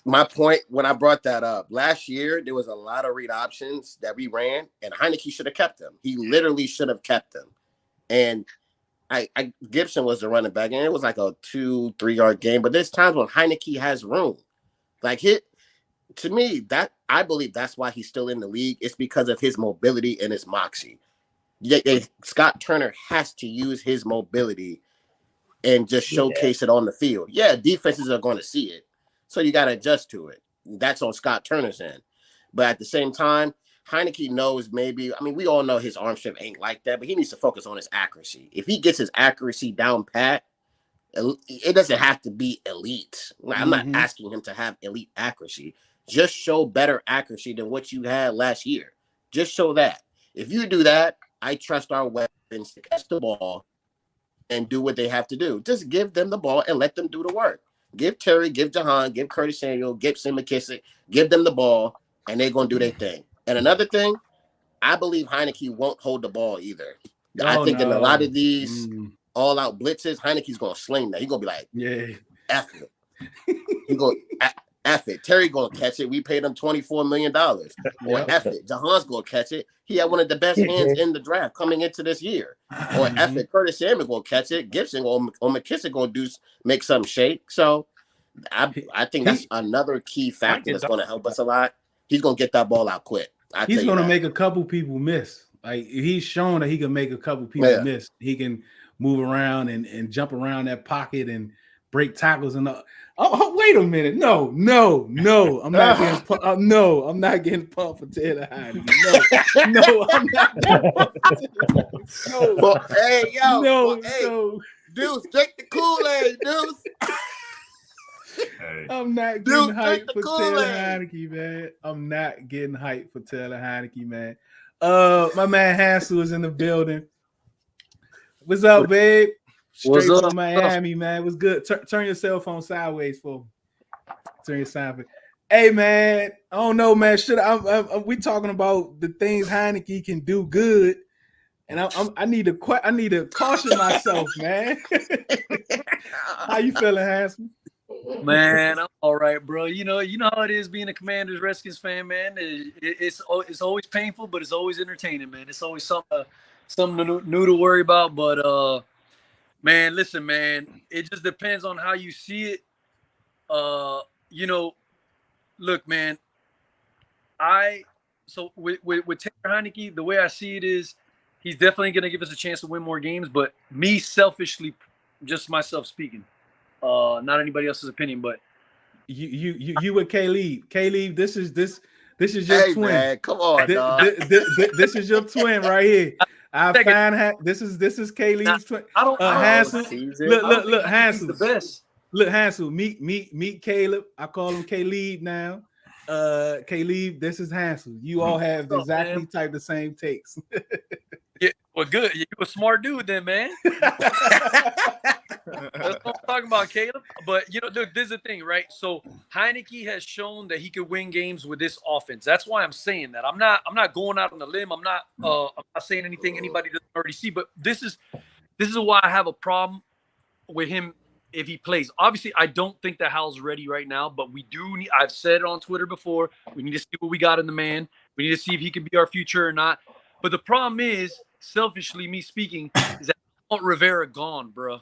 my point when I brought that up last year, there was a lot of read options that we ran, and Heineke should have kept them. He literally should have kept them. And Gibson was the running back, and it was like a 2-3 yard game. But there's times when Heineke has room. Like to me, that I believe that's why he's still in the league. It's because of his mobility and his moxie. Scott Turner has to use his mobility and just showcase it on the field. Yeah, defenses are going to see it. So you got to adjust to it. That's on Scott Turner's end. But at the same time, Heineke knows maybe, I mean, we all know his arm strength ain't like that, but he needs to focus on his accuracy. If he gets his accuracy down pat, it doesn't have to be elite. I'm not asking him to have elite accuracy. Just show better accuracy than what you had last year. Just show that. If you do that, I trust our weapons to catch the ball and do what they have to do. Just give them the ball and let them do the work. Give Terry, give Jahan, give Curtis Samuel, Gibson, McKissick, give them the ball, and they're going to do their thing. And another thing, I believe Heineke won't hold the ball either. I think in a lot of these all-out blitzes, Heineke's going to sling that. He's going to be like, Yeah. F it. He go, F it. Terry going to catch it. We paid him $24 million. Or F it. Jahan's going to catch it. He had one of the best hands in the draft coming into this year. Or F it. Curtis Samuel going to catch it. Gibson or McKissick going to make something shake. So I think that's another key factor that's going to help us a lot. He's going to get that ball out quick. He's going to make a couple people miss. Like he's shown that he can make a couple people miss. He can move around and jump around that pocket and break tackles and wait a minute. No. I'm not getting I'm not getting pumped for Taylor Heinicke. No, I'm not getting pumped for Taylor Heinicke. No. Well, hey, yo. No, well, hey, so Deuce, drink the Kool-Aid, Deuce. Hey, I'm not getting Dude, hyped drink the for Taylor Kool-Aid. Heinicke, man. I'm not getting hyped for Taylor Heinicke, man. My man Hansel is in the building. What's up, babe? Straight What's from up? Miami, man. What's good? Turn your cell phone sideways for me. Turn your cell phone. Hey, man. I don't know, man. We talking about the things Heineke can do good, and I need to caution myself, man. How you feeling, Hansel? Man, I'm all right, bro. You know how it is being a Commanders Redskins fan, man. It's always painful, but it's always entertaining, man. It's always something new to worry about. But man, listen, man, it just depends on how you see it. Look, man, with Taylor Heinicke, the way I see it is, he's definitely going to give us a chance to win more games. But me, selfishly, just myself speaking. Not anybody else's opinion, but you with Caleb. Caleb, this is your twin. Man, come on, dog. This is your twin right here. This is Caleb's twin. I don't Hansel. Look, Hansel. The best. Look, Hansel. Meet Caleb. I call him Caleb now. Caleb, this is Hansel. You all have exactly the same takes. Yeah, well, good. You're a smart dude, then, man. That's what I'm talking about, Caleb. But look, this is the thing, right? So Heinicke has shown that he could win games with this offense. That's why I'm saying that. I'm not going out on a limb. I'm not saying anything anybody doesn't already see. But this is why I have a problem with him if he plays. Obviously, I don't think that Hal's ready right now, but we do need. I've said it on Twitter before. We need to see what we got in the man. We need to see if he can be our future or not. But the problem is, selfishly, me speaking, is that I want Rivera gone, bro.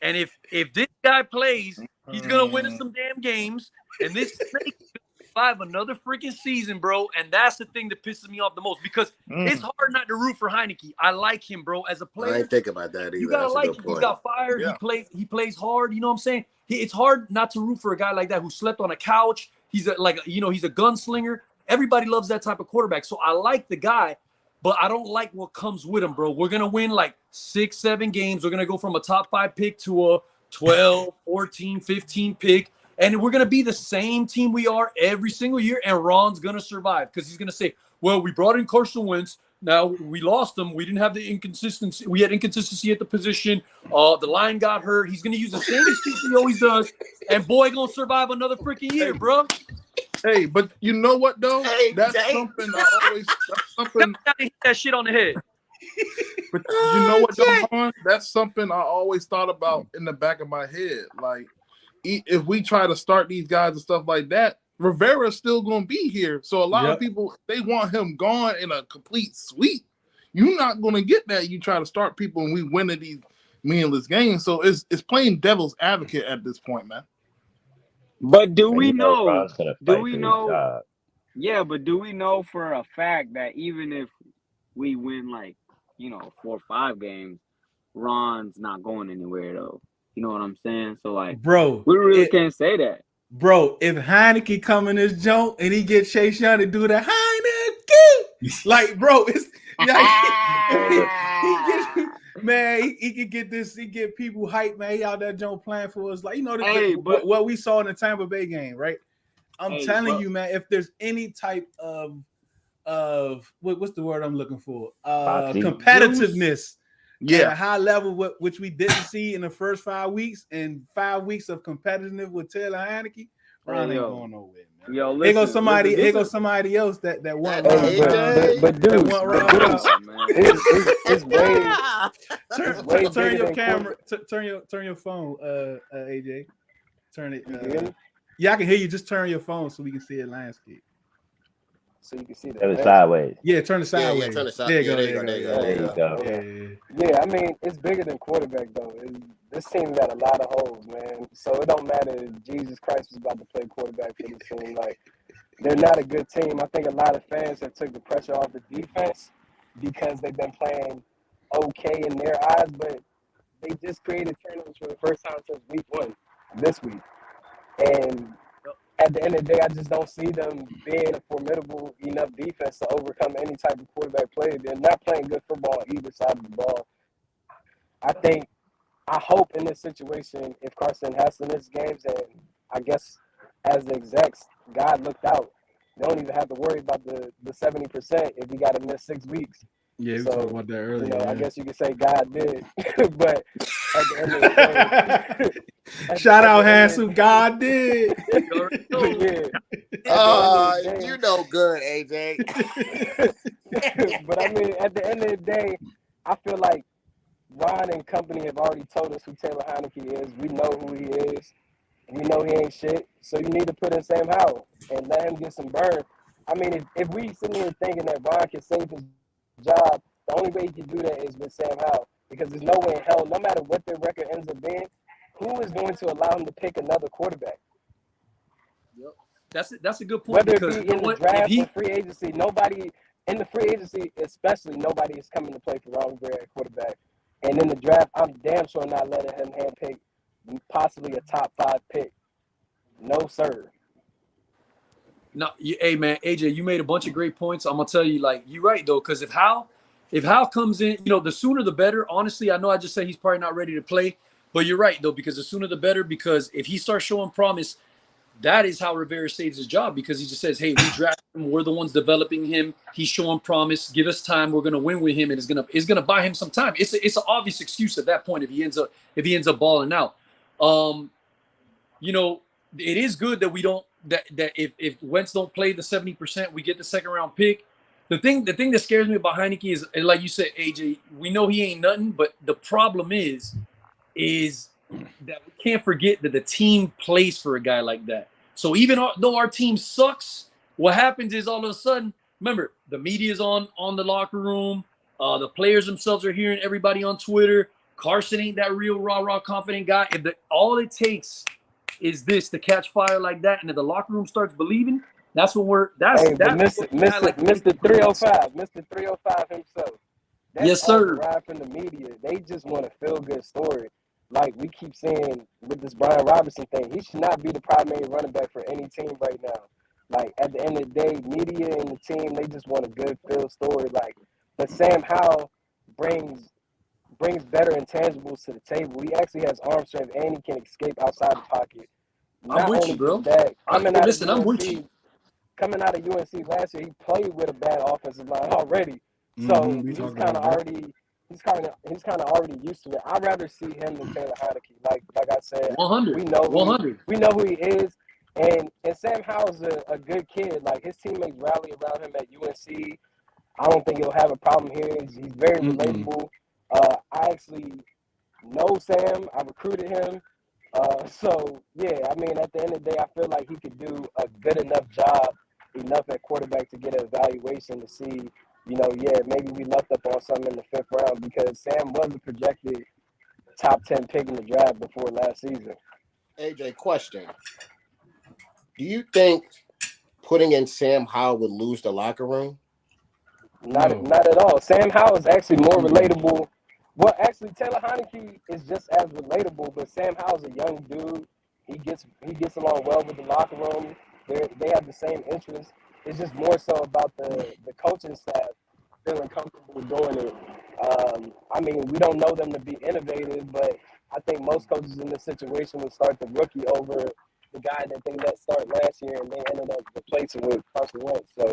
And if this guy plays, he's gonna win us some damn games, and this snake is gonna survive another freaking season, bro. And that's the thing that pisses me off the most because it's hard not to root for Heinicke. I like him, bro, as a player. I didn't think about that either. You gotta like him. He's got fire. Yeah. He plays hard. You know what I'm saying? It's hard not to root for a guy like that who slept on a couch. He's he's a gunslinger. Everybody loves that type of quarterback. So I like the guy. But I don't like what comes with him, bro. We're going to win like 6-7 games. We're going to go from a top 5 pick to a 12, 14, 15 pick. And we're going to be the same team we are every single year. And Ron's going to survive because he's going to say, well, we brought in Carson Wentz. Now we lost him. We didn't have the inconsistency. We had inconsistency at the position. The line got hurt. He's going to use the same excuse he always does. And boy, going to survive another freaking year, bro. Hey, but you know what though? That's something hit that shit on the head. But you know what, though, that's something I always thought about in the back of my head. Like, if we try to start these guys and stuff like that, Rivera's still gonna be here. So a lot of people, they want him gone in a complete sweep. You're not gonna get that. You try to start people and we win at these meaningless games. So it's playing devil's advocate at this point, man. But do we know? Yeah, but do we know for a fact that even if we win 4 or 5 games, Ron's not going anywhere though? You know what I'm saying? So bro, we really can't say that. Bro, if Heinicke come in this joint and he get Chase Young to do the Heinecke, bro, it's he could get this, he get people hyped, man. He out there joint playing for us, what we saw in the Tampa Bay game, right? I'm telling you, man, if there's any type of what's the word I'm looking for? Competitiveness. At a high level, which we didn't see in the first 5 weeks, and 5 weeks of competitiveness with Taylor Heinicke, Ron ain't going nowhere, man. Yo, here goes somebody else that want but dude, it's way turn your camera, turn your phone, AJ, turn it. Yeah, I can hear you. Just turn your phone so we can see a landscape. So you can see that. Turn it sideways. Yeah, turn it sideways. Yeah, turn it sideways. There you go. Yeah, I mean, it's bigger than quarterback, though. This team got a lot of holes, man. So it don't matter if Jesus Christ was about to play quarterback for this team. They're not a good team. I think a lot of fans have took the pressure off the defense because they've been playing okay in their eyes, but they just created turnovers for the first time since week 1 this week. And at the end of the day, I just don't see them being a formidable enough defense to overcome any type of quarterback play. They're not playing good football on either side of the ball. I hope in this situation, if Carson has to miss games, and I guess as the execs, God looked out. They don't even have to worry about the 70% if he got to miss 6 weeks. Yeah, we So, talked about that earlier. I guess you could say God did. But at the end of the day, shout out Handsome, God did. You know good, AJ. But I mean, at the end of the day, I feel like Ron and company have already told us who Taylor Heinecke is. We know who he is. We know he ain't shit. So you need to put in Sam Howell and let him get some burn. I mean, if we sitting here thinking that Ron can save his job, the only way he can do that is with Sam Howell. Because there's no way in hell, no matter what their record ends up being, who is going to allow him to pick another quarterback? Yep. That's a good point. Whether it be in the draft or free agency, nobody in the free agency, especially, nobody is coming to play for Ron Rivera at quarterback. And in the draft, I'm damn sure not letting him handpick possibly a top 5 pick. No, sir. No, hey man, AJ, you made a bunch of great points. I'm gonna tell you, like, you're right though, because if Hal comes in, the sooner the better. Honestly, I know I just said he's probably not ready to play, but you're right though, because the sooner the better. Because if he starts showing promise, that is how Rivera saves his job, because he just says, hey, we drafted him, we're the ones developing him, he's showing promise, give us time, we're gonna win with him, and it's gonna buy him some time. It's an obvious excuse at that point if he ends up balling out. It is good that we don't that if Wentz don't play the 70%, we get the second round pick. The thing that scares me about Heinicke is, like you said, AJ, we know he ain't nothing, but the problem is that we can't forget that the team plays for a guy like that. So even though our team sucks, what happens is all of a sudden, remember, the media's on the locker room, the players themselves are hearing everybody on Twitter. Carson ain't that real rah confident guy. All it takes is this to catch fire like that, and if the locker room starts believing, that's when we're Mr. 305, Mr. 305 himself. That's yes, sir. Derived from the media. They just want a feel-good story. Like we keep saying with this Brian Robinson thing, he should not be the primary running back for any team right now. Like at the end of the day, media and the team, they just want a good feel story. Like, but Sam Howell brings better intangibles to the table. He actually has arm strength and he can escape outside the pocket. I'm with you, bro. I'm with you. Coming out of UNC last year, he played with a bad offensive line already. So he's kind of already used to it. I'd rather see him than Taylor Heinecke. Like I said, 100. We know who he is, and Sam Howell's a good kid. Like his teammates rally around him at UNC. I don't think he'll have a problem here. He's very relatable. I actually know Sam. I recruited him. So yeah, I mean, at the end of the day, I feel like he could do a good enough job, enough at quarterback to get an evaluation to see, maybe we left up on something in the 5th round, because Sam was a projected top 10 pick in the draft before last season. AJ, question. Do you think putting in Sam Howell would lose the locker room? Not at all. Sam Howell is actually more relatable. Well, actually, Taylor Heinecke is just as relatable, but Sam Howell's a young dude. He gets along well with the locker room. They have the same interests. It's just more so about the coaching staff feeling comfortable doing it. I mean, we don't know them to be innovative, but I think most coaches in this situation would start the rookie over the guy that they let start last year, and they ended up replacing with Carson Wentz. So.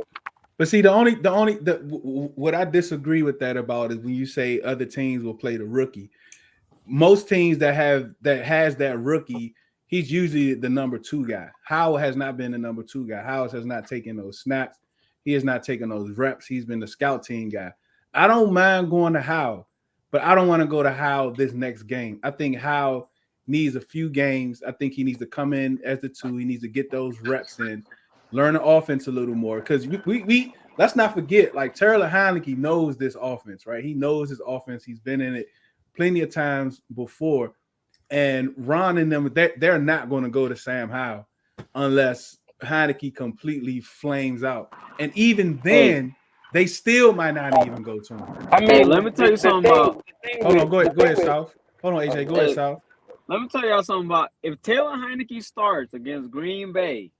But see, what I disagree with that about is when you say other teams will play the rookie. Most teams that has that rookie, he's usually the number 2 guy. Howell has not been the number 2 guy. Howell has not taken those snaps. He has not taken those reps. He's been the scout team guy. I don't mind going to Howell, but I don't want to go to Howell this next game. I think Howell needs a few games. I think he needs to come in as the 2. He needs to get those reps in. Learn the offense a little more, because we let's not forget, like, Taylor Heinecke knows this offense, right? He knows his offense. He's been in it plenty of times before, and Ron and them, they're not going to go to Sam Howell unless Heinecke completely flames out, and even then, they still might not even go to him. I mean, let me tell you something about. Hold on, go ahead, South. Hold on, AJ. Go ahead, Sal. Let me tell y'all something about if Taylor Heinecke starts against Green Bay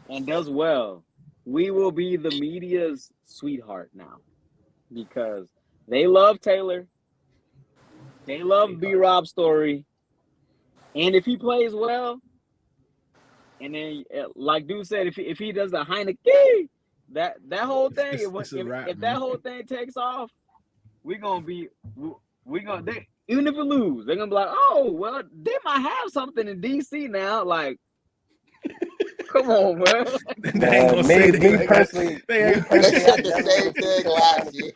and does well, we will be the media's sweetheart now because they love Taylor. They love B-Rob's story. And if he plays well, and then like dude said, if he does the Heinecke, that whole thing, if that whole thing takes off, we're gonna be even if we lose, they're gonna be like, oh well, they might have something in DC now. Like, come on, man. They ain't gonna say that. Me personally, They said the same thing last year.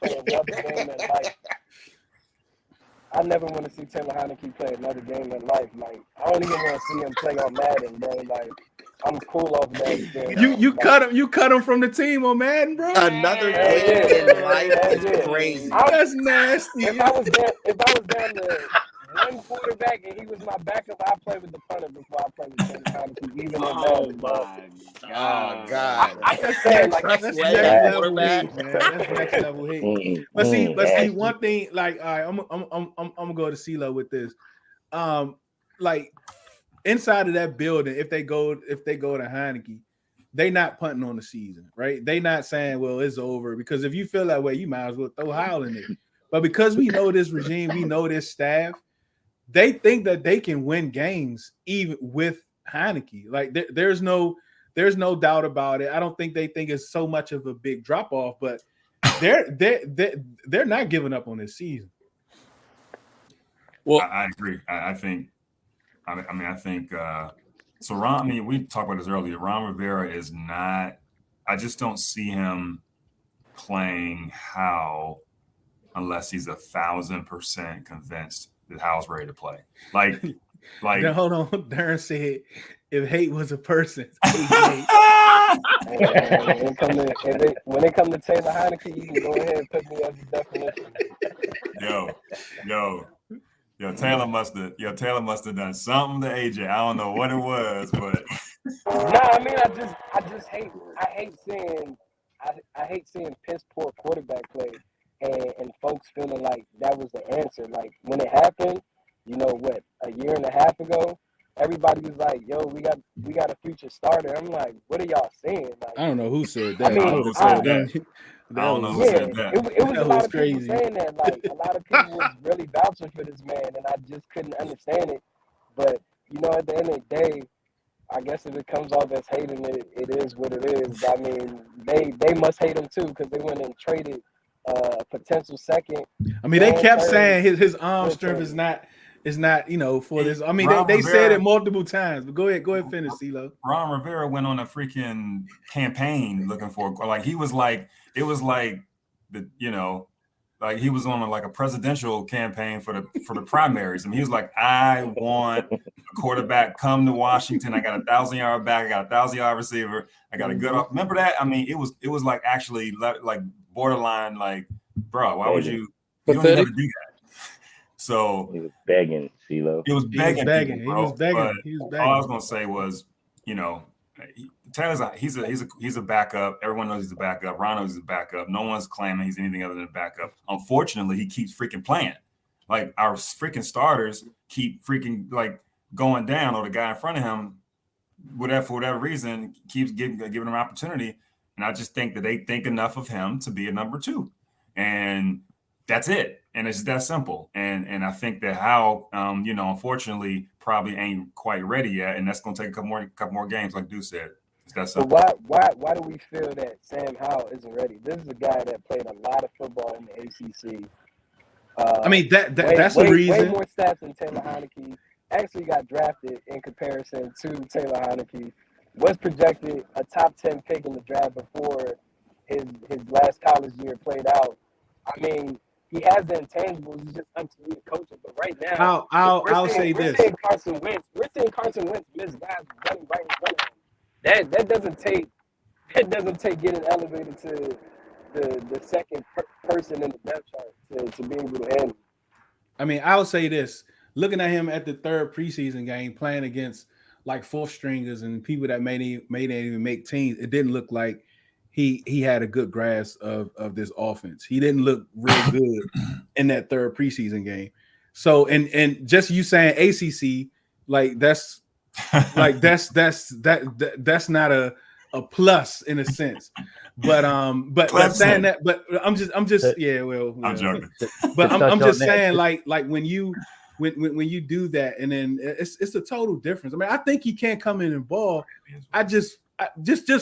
I never want to see Taylor Heinecke play another game in life. Like, I don't even want to see him play on Madden, bro. Like, I'm cool off that. You cut him from the team on Madden, bro. Another game in life is crazy. That's nasty. If I was down to one quarterback and he was my backup, I play with the punter before I play with Taylor Heinecke, even in Madden. Oh God! I just saying, like, That's next level hate, man. That's next level hate. But see, one thing, like, all right, I'm gonna go to CeeLo with this. Like, inside of that building, if they go to Heinecke, they not punting on the season, right? They not saying, well, it's over, because if you feel that way, you might as well throw Howell in it. But because we know this regime, we know this staff, they think that they can win games even with Heinecke. Like, there's no doubt about it. I don't think they think it's so much of a big drop off, but they're not giving up on this season. Well, I agree. I think. So Ron. I mean, we talked about this earlier. Ron Rivera is not. I just don't see him playing Howell unless he's 1,000% convinced that Howell's ready to play. Like. Now, hold on. Darren said, "If hate was a person." When it comes to Taylor Heinecke, you can go ahead and put me as a definition. Yo, Taylor must have done something to AJ. I don't know what it was, but I mean, I hate seeing piss poor quarterback play and folks feeling like that was the answer. Like, when it happened, you know what, a year and a half ago, everybody was like, yo, we got a future starter. I'm like, what are y'all saying? Like, I don't know who said that. I mean, I don't know who said that. It was a lot of crazy. people saying that. Like, a lot of people was really vouching for this man, and I just couldn't understand it. But, you know, at the end of the day, I guess if it comes off as hating it, it is what it is. I mean, they must hate him too, because they went and traded a potential second. I mean, they kept saying his arm strength is not, you know, for this. I mean, they said it multiple times. But go ahead, finish, CeeLo. Ron Rivera went on a freaking campaign looking for, like, it was like the, you know, like he was on a presidential campaign for the primaries. I mean, he was like, I want a quarterback, come to Washington. I got a 1,000-yard back. I got a 1,000-yard receiver. I got a good. Remember that? I mean, it was like actually like borderline, like, bro, why would you don't even have to do that? So he was begging, CeeLo. He was begging. He was begging. All I was gonna say was, you know, Taylor's he's a backup. Everyone knows he's a backup. Ron knows he's a backup. No one's claiming he's anything other than a backup. Unfortunately, he keeps freaking playing. Like, our freaking starters keep freaking like going down, or the guy in front of him, for whatever reason, keeps giving him an opportunity. And I just think that they think enough of him to be a number 2, and that's it. And it's that simple. And I think that Howell, you know, unfortunately, probably ain't quite ready yet, and that's going to take a couple more games, like Deuce said. It's that simple. But why do we feel that Sam Howell isn't ready? This is a guy that played a lot of football in the ACC. I mean, that's the reason. Way more stats than Taylor Heinecke. Actually got drafted in comparison to Taylor Heinecke. Was projected a top 10 pick in the draft before his last college year played out. I mean, he has the intangibles. He's just up to me to coach him. But right now, I'll say this: we're seeing Carson Wentz miss guys running right in front of him. That doesn't take getting elevated to the second person in the depth chart to be able to handle. I mean, I'll say this: looking at him at the third preseason game, playing against like fourth stringers and people that may not even make teams, it didn't look like he had a good grasp of this offense. He didn't look real good in that third preseason game. So and just you saying ACC, like that's that's not a plus in a sense. But saying Clemson. that, but I'm just yeah, well, I'm joking. but I'm touch on just that. saying like when you do that, and then it's a total difference. I mean, I think he can't come in and ball. Just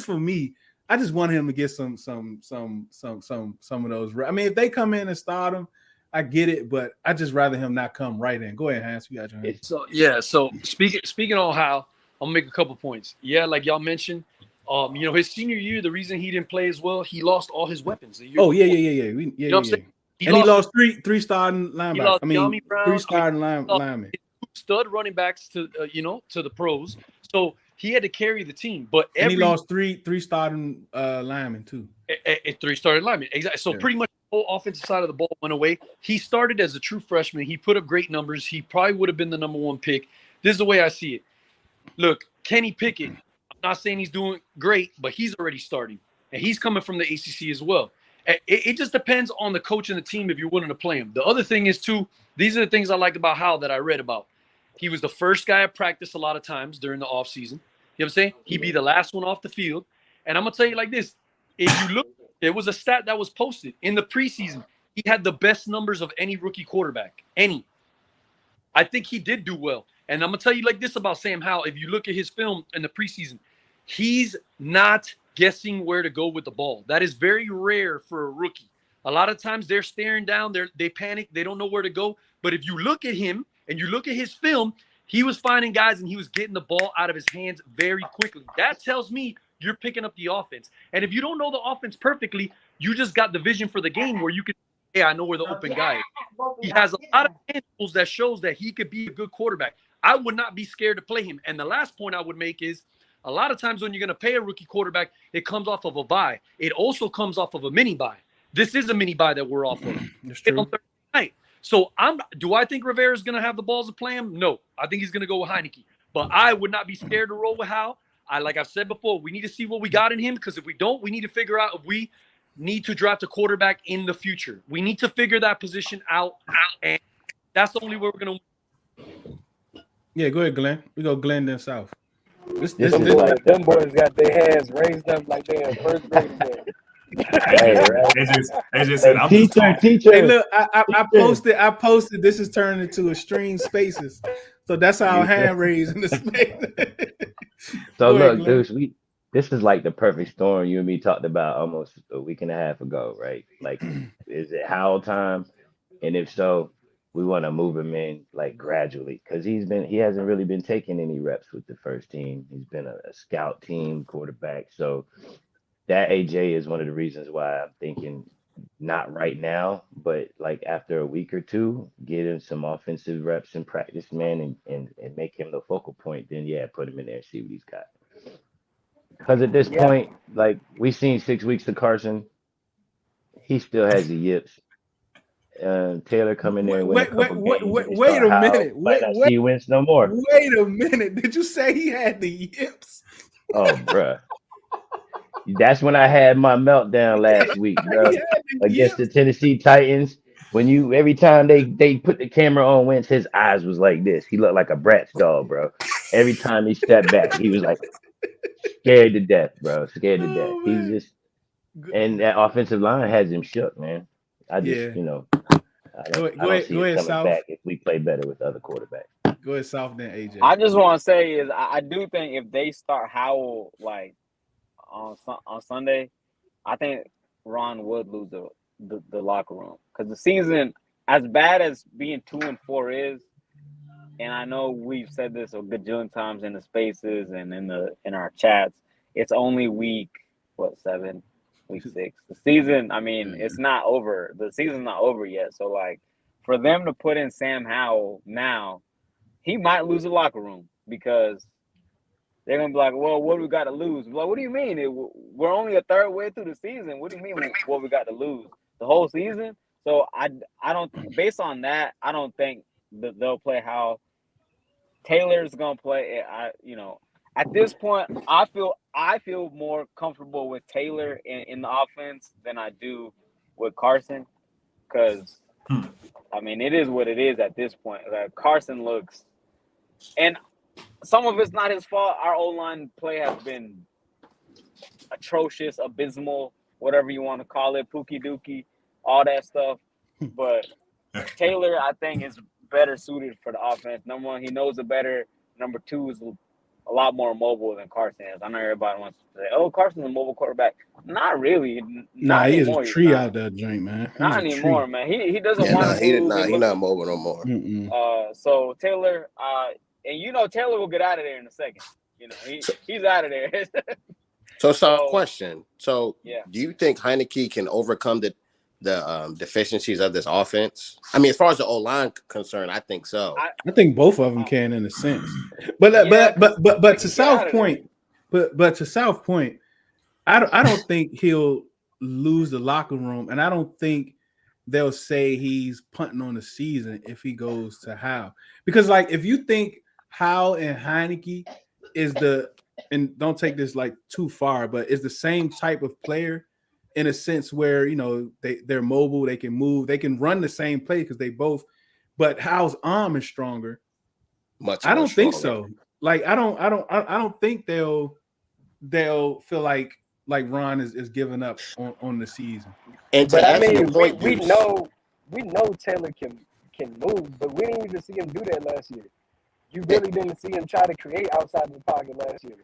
for me, I just want him to get some of those. I mean, if they come in and start him, I get it, but I just rather him not come right in. Go ahead, Hans. You got your hands. So yeah, so speaking on how I'm gonna make a couple points. Yeah, like y'all mentioned, his senior year, the reason he didn't play as well, he lost all his weapons. The year Oh before. yeah. You know what I'm saying? And he lost three starting He linebackers. lost I mean, Yami Brown. three starting linemen. Stud running backs to to the pros. So he had to carry the team. But And he lost three starting linemen too. Three starting linemen. Exactly. So pretty much the whole offensive side of the ball went away. He started as a true freshman. He put up great numbers. He probably would have been the number one pick. This is the way I see it. Look, Kenny Pickett, I'm not saying he's doing great, but he's already starting. And he's coming from the ACC as well. It just depends on the coach and the team if you're willing to play him. The other thing is, too, these are the things I like about Hal that I read about. He was the first guy at practice a lot of times during the offseason. You know what I'm saying? He'd be the last one off the field. And I'm going to tell you like this. If you look, there was a stat that was posted in the preseason. He had the best numbers of any rookie quarterback. Any. I think he did do well. And I'm going to tell you like this about Sam Howell. If you look at his film in the preseason, he's not guessing where to go with the ball. That is very rare for a rookie. A lot of times they're staring down, they panic, they don't know where to go. But if you look at him and you look at his film, he was finding guys and he was getting the ball out of his hands very quickly. That tells me you're picking up the offense. And if you don't know the offense perfectly, you just got the vision for the game where you can, hey, I know where the open guy is. He has a lot of handles that shows that he could be a good quarterback. I would not be scared to play him. And the last point I would make is a lot of times when you're going to pay a rookie quarterback, it comes off of a bye. It also comes off of a mini bye. This is a mini bye that we're off of. That's true. On Thursday night. So do I think Rivera's going to have the balls to play him? No. I think he's going to go with Heinicke. But I would not be scared to roll with Hal. Like I've said before, we need to see what we got in him, because if we don't, we need to figure out if we need to draft a quarterback in the future. We need to figure that position out, and that's the only way we're going to. Yeah, go ahead, Glenn. We go Glenn then South. Them boys got their hands raised up like they in first grade again. They just said, I'm teacher. Hey, look, I posted. This is turning into Extreme Spaces, so that's our hand raised in the space. So look, dudes, this is like the perfect storm you and me talked about almost a week and a half ago, right? Like, is it Howell time? And if so, we want to move him in like gradually, because he hasn't really been taking any reps with the first team. He's been a scout team quarterback. So that AJ is one of the reasons why I'm thinking not right now, but like after a week or two, get him some offensive reps in practice, man, and make him the focal point. Then put him in there and see what he's got. Because at this point, like we've seen 6 weeks of Carson, he still has the yips. Taylor come in there and win a couple games. Wait a minute. He wins no more. Wait a minute. Did you say he had the yips? Oh, bruh. That's when I had my meltdown last week, bro. Against the Tennessee Titans. When every time they put the camera on Wentz, his eyes was like this. He looked like a Bratz doll, bro. Every time he stepped back, he was like scared to death, bro. Scared to death. He's just, and that offensive line has him shook, man. I just, I don't see it coming South. back if we play better with other quarterbacks. Go ahead, South, then AJ. I just want to say is I do think if they start Howell like on Sunday, I think Ron would lose the locker room, because the season, as bad as being 2-4 is, and I know we've said this a gajillion times in the spaces and in our chats, it's only week 7. Week 6. The season, I mean, it's not over. The season's not over yet. So, like, for them to put in Sam Howell now, he might lose the locker room, because they're going to be like, well, what do we got to lose? Like, what do you mean? We're only a third way through the season. What do you mean what we got to lose? The whole season? So, I don't, based on that, I don't think that they'll play Howell. Taylor's going to play, at this point, I feel more comfortable with Taylor in the offense than I do with Carson, because I mean, it is what it is at this point. Carson looks, and some of it's not his fault. Our O-line play has been atrocious, abysmal, whatever you want to call it, pookie dookie, all that stuff. But Taylor, I think, is better suited for the offense. Number one, he knows it better. Number two, is a lot more mobile than Carson is. I know everybody wants to say, "Oh, Carson's a mobile quarterback." Not really. Nah, Not he is a anymore. He's tree not. out there, joint, man. He's Not a anymore, tree. man. He doesn't Yeah, want nah, to he did move. not. He He not mobile no more. So Taylor, and you know Taylor will get out of there in a second. You know he's out of there. So, So question. So, yeah, do you think Heineke can overcome the deficiencies of this offense? I mean, as far as the O-line concerned, I think so. I think both of them can in a sense. But Yeah, but they to can get out South of there. Point, but to South Point, I don't think he'll lose the locker room, and I don't think they'll say he's punting on the season if he goes to Howe. Because like if you think Howe and Heinicke is and don't take this like too far, but is the same type of player in a sense where you know they're mobile, they can move, they can run the same play because they both. But Howe's arm is stronger. Much I more don't think stronger. so. Like I don't think they'll feel like Ron is giving up on the season. And to But I answer your mean, point, we Deuce, know Taylor can move, but we didn't even see him do that last year. You really didn't see him try to create outside of the pocket last year.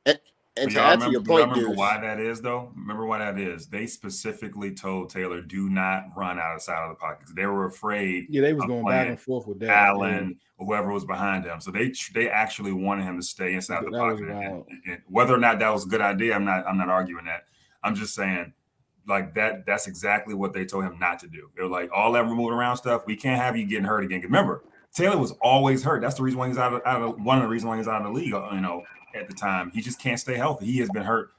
and Do to y'all answer your remember, point, Deuce, why that is, though? Remember why that is? They specifically told Taylor, do not run out of the side of the pocket. They were afraid Yeah, they was of going back playing and forth with that. Allen, or whoever was behind him. So they actually wanted him to stay inside the That was pocket. wild. And whether or not that was a good idea, I'm not arguing that. I'm just saying, like that's exactly what they told him not to do. They were like, all that moving around stuff, we can't have you getting hurt again. 'Cause remember, Taylor was always hurt. That's the reason why he's out of one of the reasons why he's out of the league, you know, at the time. He just can't stay healthy. He has been hurt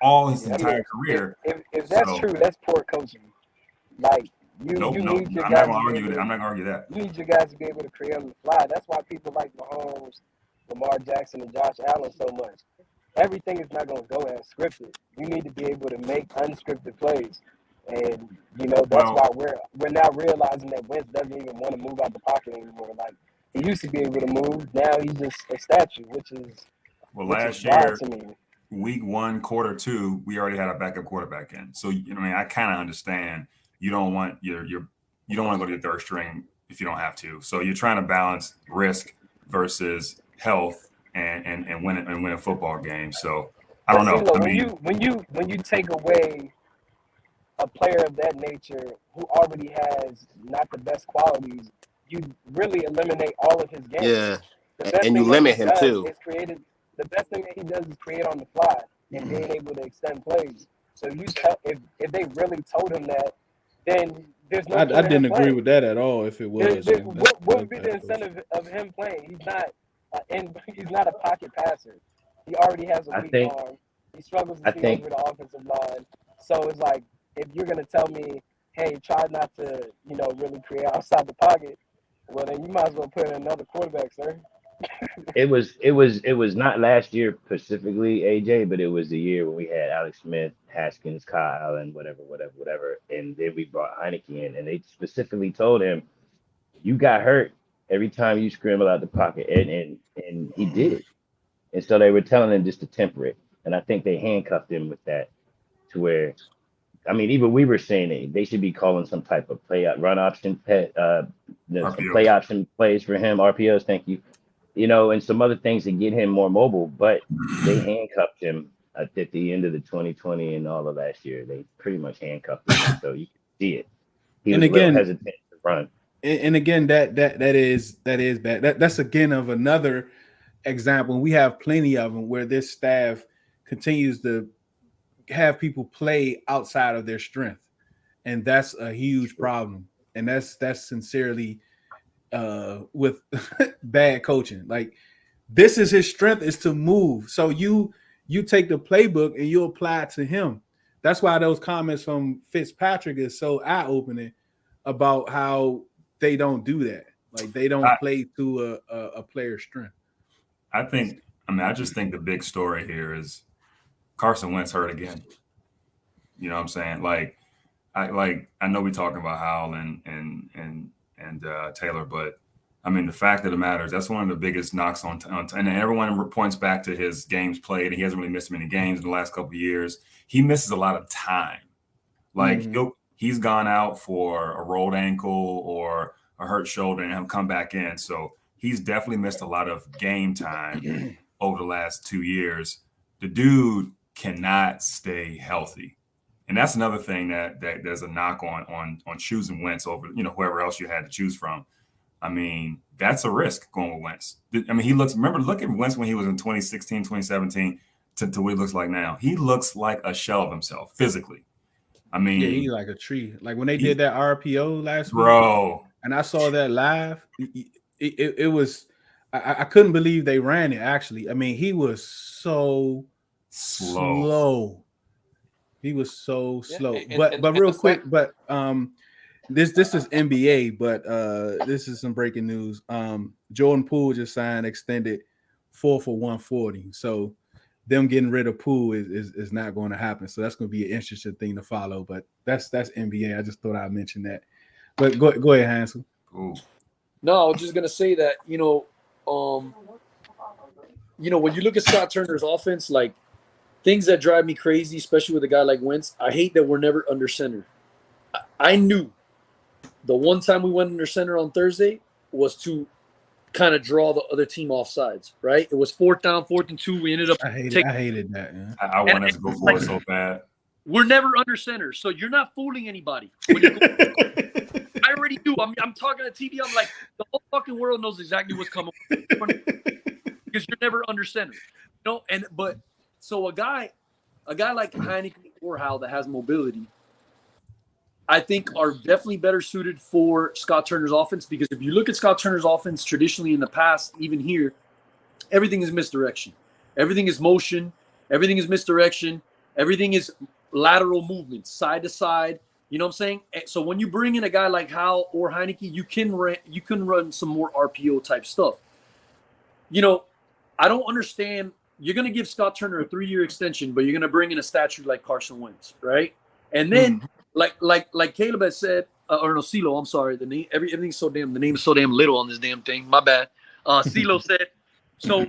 all his I entire mean, career. if that's true, that's poor coaching. Like you need your I'm guys not to be gonna able argue. to, I'm not gonna argue that. you need your guys to be able to create on the fly. That's why people like Mahomes, Lamar Jackson, and Josh Allen so much. Everything is not going to go as scripted. You need to be able to make unscripted plays, and you know that's why we're now realizing that Wentz doesn't even want to move out the pocket anymore. Like he used to be able to move, now he's just a statue, which is last wild year, to me. week 1, quarter 2, we already had a backup quarterback in. So you know, I mean, I kind of understand you don't want you don't want to go to your third string if you don't have to. So you're trying to balance risk versus health and win a football game. So I don't know. Look, I mean, when you take away a player of that nature who already has not the best qualities, you really eliminate all of his games. yeah, The best and you thing that limit he him does too. is the best thing that he does is create on the fly and being able to extend plays. So if they really told him that, then there's no I point in didn't him agree playing. with that at all. If it was, What would be the incentive of him playing? He's not a pocket passer. He already has a weak arm. He struggles to see over the offensive line. So it's like if you're gonna tell me, hey, try not to, really create outside the pocket, well then you might as well put in another quarterback, sir. It was not last year specifically, AJ, but it was the year when we had Alex Smith, Haskins, Kyle, and whatever. And then we brought Heineke in, and they specifically told him, you got hurt every time you scramble out the pocket, and he did it. And so they were telling him just to temper it. And I think they handcuffed him with that to where, I mean, even we were saying it, they should be calling some type of run option, some play option plays for him, RPOs, thank you. You know, and some other things to get him more mobile, but they handcuffed him at the end of the 2020 and all of last year. They pretty much handcuffed him, so you can see it. He was a little hesitant to run. And again, that is bad. That's again of another example. We have plenty of them where this staff continues to have people play outside of their strength, and that's a huge problem. And that's sincerely with bad coaching. Like this is his strength is to move. So you take the playbook and you apply it to him. That's why those comments from Fitzpatrick is so eye-opening about how they don't do that. Like they don't play to a player's strength. I just think the big story here is Carson Wentz hurt again. You know what I'm saying? Like I know we're talking about Howell and Taylor, but I mean, the fact of the matter is that's one of the biggest knocks on and everyone points back to his games played, and he hasn't really missed many games in the last couple of years. He misses a lot of time. Like he's gone out for a rolled ankle or a hurt shoulder and he'll come back in. So he's definitely missed a lot of game time over the last 2 years. The dude cannot stay healthy. And that's another thing that there's a knock on choosing Wentz over, whoever else you had to choose from. I mean, that's a risk going with Wentz. I mean, look at Wentz when he was in 2016, 2017 to what he looks like now. He looks like a shell of himself physically. I mean, yeah, he's like a tree. Like when they did that RPO last week, and I saw that live, it was I couldn't believe they ran it. Actually, I mean, he was so slow. He was so slow. But real quick, but this is NBA, but this is some breaking news. Jordan Poole just signed extended 4 for $140. So them getting rid of Poole is not going to happen. So that's going to be an interesting thing to follow. But that's NBA. I just thought I'd mention that. But go ahead, Hansel. Ooh. No, I was just gonna say that when you look at Scott Turner's offense, like things that drive me crazy, especially with a guy like Wentz, I hate that we're never under center. I knew the one time we went under center on Thursday was to kind of draw the other team off sides, right? It was 4th down, 4th and 2. We ended up I hated that. Man. I wanted to go for it so bad. We're never under center, so you're not fooling anybody. When you I already do. I'm talking to TV. I'm like, the whole fucking world knows exactly what's coming because you're never under center. But so a guy like Heinicke or Howell that has mobility, I think are definitely better suited for Scott Turner's offense, because if you look at Scott Turner's offense traditionally in the past, even here, everything is misdirection. Everything is motion. Everything is misdirection. Everything is lateral movement, side to side. You know what I'm saying? So when you bring in a guy like Howell or Heinicke, you can run some more RPO type stuff. I don't understand. You're going to give Scott Turner a 3-year extension, but you're going to bring in a statue like Carson Wentz, right? And then, like Caleb had said, CeeLo, I'm sorry. The name, everything's so damn. The name is so damn little on this damn thing. My bad. CeeLo said. So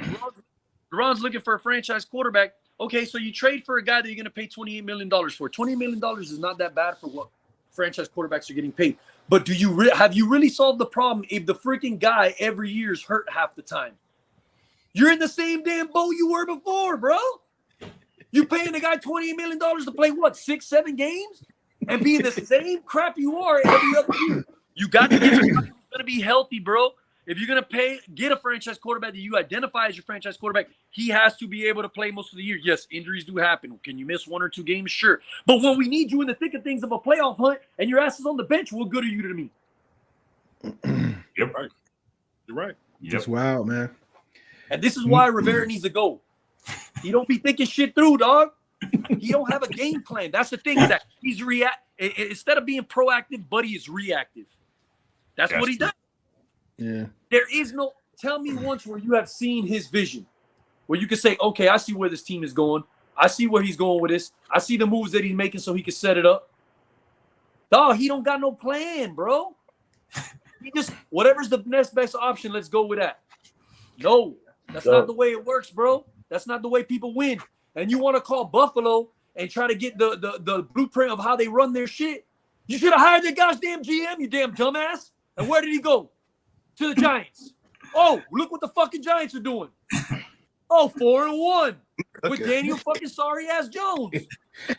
Ron's looking for a franchise quarterback. Okay, so you trade for a guy that you're going to pay $28 million for. $28 million is not that bad for what franchise quarterbacks are getting paid. But have you really solved the problem if the freaking guy every year is hurt half the time? You're in the same damn boat you were before, bro. You paying the guy $28 million to play, 6-7 games? And be the same crap you are every other year. You got to get somebody who's going to be healthy, bro. If you're going to get a franchise quarterback that you identify as your franchise quarterback, he has to be able to play most of the year. Yes, injuries do happen. Can you miss 1 or 2 games? Sure. But when we need you in the thick of things of a playoff hunt and your ass is on the bench, what good are you to me? Yep. Right. You're right. Yep. It's wild, man. And this is why Rivera needs to go. He don't be thinking shit through, dog. He don't have a game plan. That's the thing, is that he's instead of being proactive, Buddy is reactive. That's what he does. Yeah. There is no – tell me once where you have seen his vision, where you can say, okay, I see where this team is going. I see where he's going with this. I see the moves that he's making so he can set it up. Dog, he don't got no plan, bro. He just – whatever's the next best option, let's go with that. No, that's not the way it works, bro. That's not the way people win. And you want to call Buffalo and try to get the blueprint of how they run their shit? You should have hired that gosh damn GM, you damn dumbass. And where did he go? To the Giants. Oh, look what the fucking Giants are doing. Oh, 4-1 with Daniel fucking sorry ass Jones.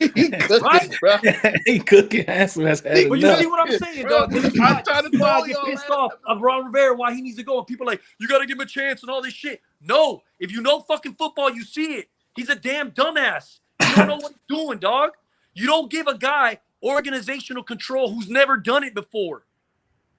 Right? He cooking ass. But you see what I'm saying, dog? This is why I get pissed off of Ron Rivera, why he needs to go. And people are like, you got to give him a chance and all this shit. No, if you know fucking football, you see it. He's a damn dumbass. You don't know what he's doing, dog. You don't give a guy organizational control who's never done it before.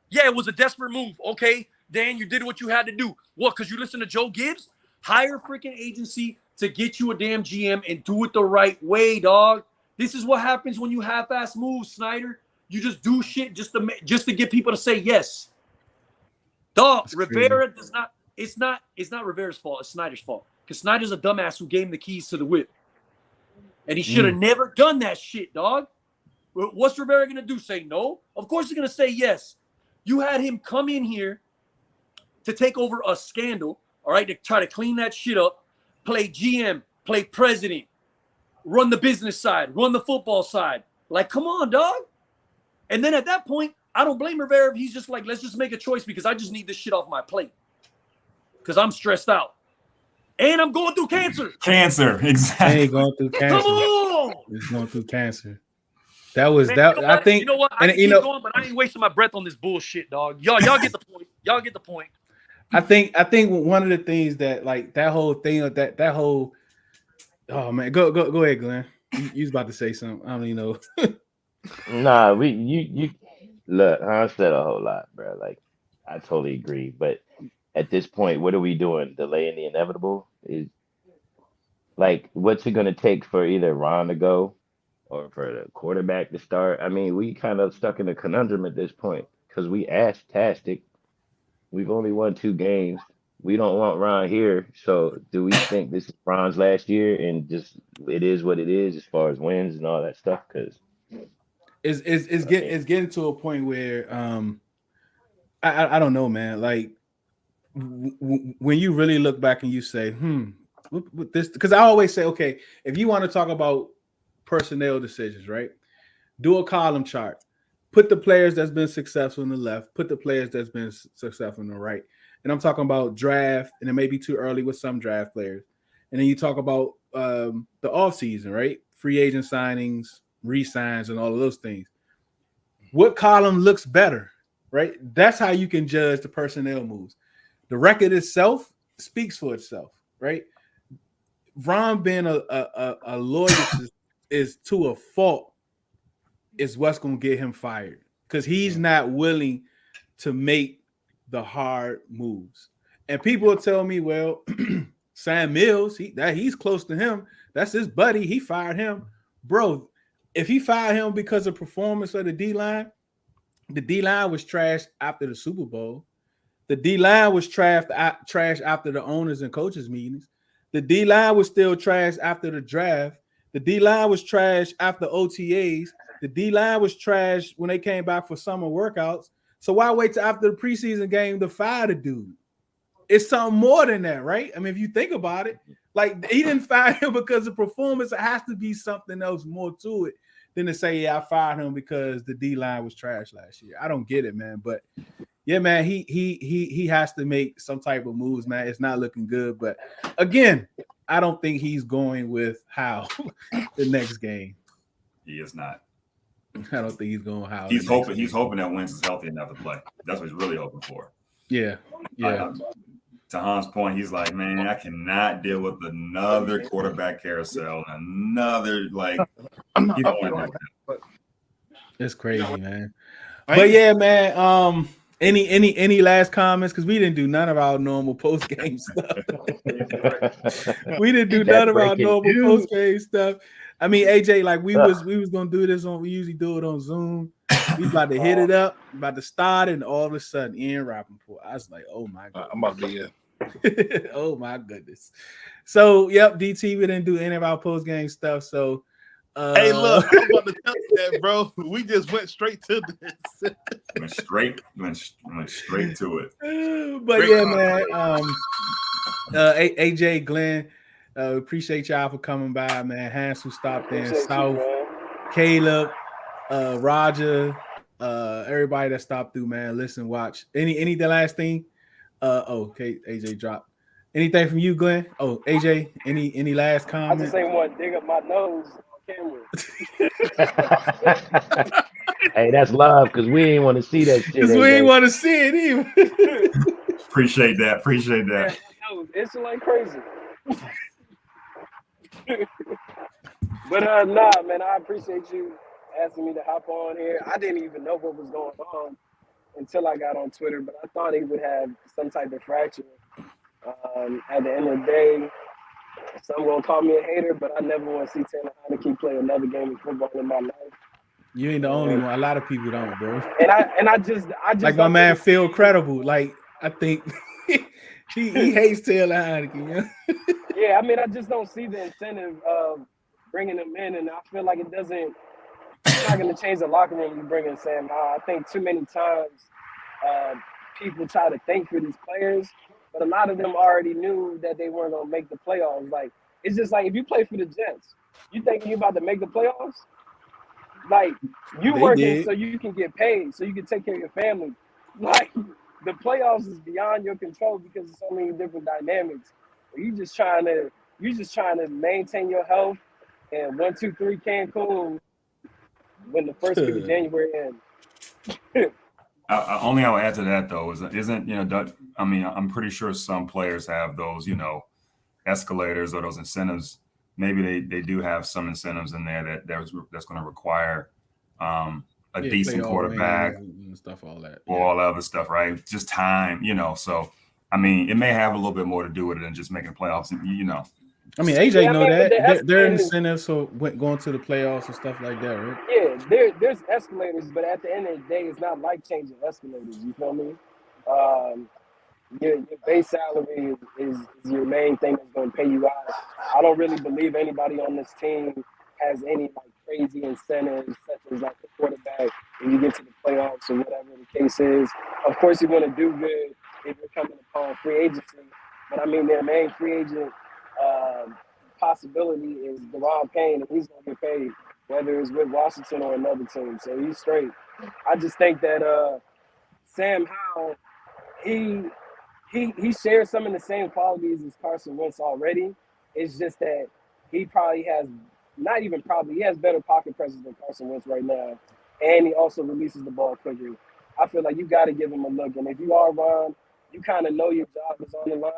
Yeah, it was a desperate move. Okay, Dan, you did what you had to do. What, because you listen to Joe Gibbs? Hire a freaking agency to get you a damn GM and do it the right way, dog. This is what happens when you half-ass move, Snyder. You just do shit just to get people to say yes. Dog, Rivera does not – it's not Rivera's fault. It's Snyder's fault. Because Snyder's a dumbass who gave him the keys to the whip. And he should have never done that shit, dog. What's Rivera going to do? Say no? Of course he's going to say yes. You had him come in here to take over a scandal, all right, to try to clean that shit up, play GM, play president, run the business side, run the football side. Like, come on, dog. And then at that point, I don't blame Rivera if he's just like, let's just make a choice because I just need this shit off my plate because I'm stressed out. And I'm going through cancer. Cancer, exactly. Ain't going through cancer. Come on. He's going through cancer. That was Man, that. you know I what? think. You know what? I can keep going, but I ain't wasting my breath on this bullshit, dog. Y'all get the point. Y'all get the point. I think one of the things that like that whole thing of that whole. Oh man, go ahead, Glenn. You was about to say something. I don't even know. Nah, you look, I said a whole lot, bro. Like, I totally agree. But at this point, what are we doing? Delaying the inevitable? Is like, what's it gonna take for either Ron to go or for the quarterback to start? I mean, we kind of stuck in a conundrum at this point because we asked Tastic. We've only won 2 games. We don't want Ron here. So do we think this is Ron's last year and just it is what it is as far as wins and all that stuff? Because it's getting to a point where I don't know, man. Like when you really look back and you say, what this, because I always say, okay, if you want to talk about personnel decisions, right? Do a column chart. Put the players that's been successful on the left, put the players that's been successful on the right. And I'm talking about draft, and it may be too early with some draft players. And then you talk about the offseason, right? Free agent signings, re-signs, and all of those things. What column looks better, right? That's how you can judge the personnel moves. The record itself speaks for itself, right? Ron being a lawyer is to a fault is what's going to get him fired because he's not willing to make the hard moves. And people will tell me, well, Sam Mills, he's close to him. That's his buddy. He fired him. Bro, if he fired him because of performance of the D-line was trashed after the Super Bowl. The D-line was trashed after the owners and coaches meetings. The D-line was still trashed after the draft. The D-line was trashed after OTAs. The D-line was trashed when they came back for summer workouts. So why wait till after the preseason game to fire the dude? It's something more than that, right? I mean, if you think about it, like he didn't fire him because of performance. It has to be something else more to it than to say, yeah, I fired him because the D-line was trash last year. I don't get it, man. But yeah, man, he has to make some type of moves, man. It's not looking good. But again, I don't think he's going with Howe the next game. He is not. I don't think he's going Howe. He's hoping that Wentz is healthy enough to play. That's what he's really hoping for. Yeah. To Han's point, he's like, man, I cannot deal with another quarterback carousel, another like. You don't want to do that. It's crazy, man. But yeah, man. Any last comments? Because we didn't do none of our normal post game stuff. We didn't do none of our normal post game stuff. I mean, AJ, like we was gonna do this on. We usually do it on Zoom. We about to hit it up, about to start, and all of a sudden, Ian Rappaport. I was like, oh my god, I'm about to be oh my goodness. So, yep, DT, we didn't do any of our post game stuff. So, hey, look, I'm about to tell you that, bro. We just went straight to this. went straight to it. But Great yeah, comment. man. AJ, Glenn, appreciate y'all for coming by, man. Hans who stopped in, South, Caleb, Roger, everybody that stopped through, man. Listen, watch. Any the last thing? Okay, AJ dropped. Anything from you, Glenn? Oh, AJ, any last I comment? just ain't want to dig up my nose on camera. Hey, that's love because we ain't want to see that shit. Because we ain't want to see it either. Appreciate that. That was itching like crazy. But nah, man, I appreciate you asking me to hop on here. I didn't even know what was going on until I got on Twitter, but I thought he would have some type of fracture. At the end of the day, some gonna call me a hater, but I never want to see Taylor Heinecke play another game of football in my life. You ain't the only one. A lot of people don't, bro. And I just like my man feel credible. Like I think he hates Taylor Heinecke. Yeah? Yeah, I mean, I just don't see the incentive of bringing him in, and I feel like it doesn't It's not going to change the locker room. You bring in Sam Howell. I think too many times people try to think for these players, but a lot of them already knew that they weren't going to make the playoffs. Like, it's just like if you play for the Jets, you thinking you about to make the playoffs? Like, you They working did. so you can get paid, so you can take care of your family. Like, the playoffs is beyond your control because of so many different dynamics. You just trying to maintain your health and 1, 2, 3 Cancun when the first week of January ends. Only I'll add to that though isn't I mean, I'm pretty sure some players have those escalators or those incentives. Maybe they do have some incentives in there that's going to require a decent playoff quarterback wins and stuff, all that. or all the other stuff, right? Just time, So I mean, it may have a little bit more to do with it than just making the playoffs. I mean, AJ Yeah, I know mean, but the that there are escalators- incentives for going to the playoffs and stuff like that, right? Yeah, there's escalators, but at the end of the day, it's not like changing escalators. You feel me? Your base salary is your main thing that's going to pay you out. I don't really believe anybody on this team has any like crazy incentives, such as like the quarterback when you get to the playoffs or whatever the case is. Of course, you want to do good if you're coming upon free agency, but I mean their main free agent possibility is Deron Payne, and he's going to get paid whether it's with Washington or another team. So he's straight. I just think that Sam Howell, he shares some of the same qualities as Carson Wentz already. It's just that he probably has, not even probably, he has better pocket presence than Carson Wentz right now. And he also releases the ball quickly. I feel like you got to give him a look. And if you are Ron, you kind of know your job is on the line.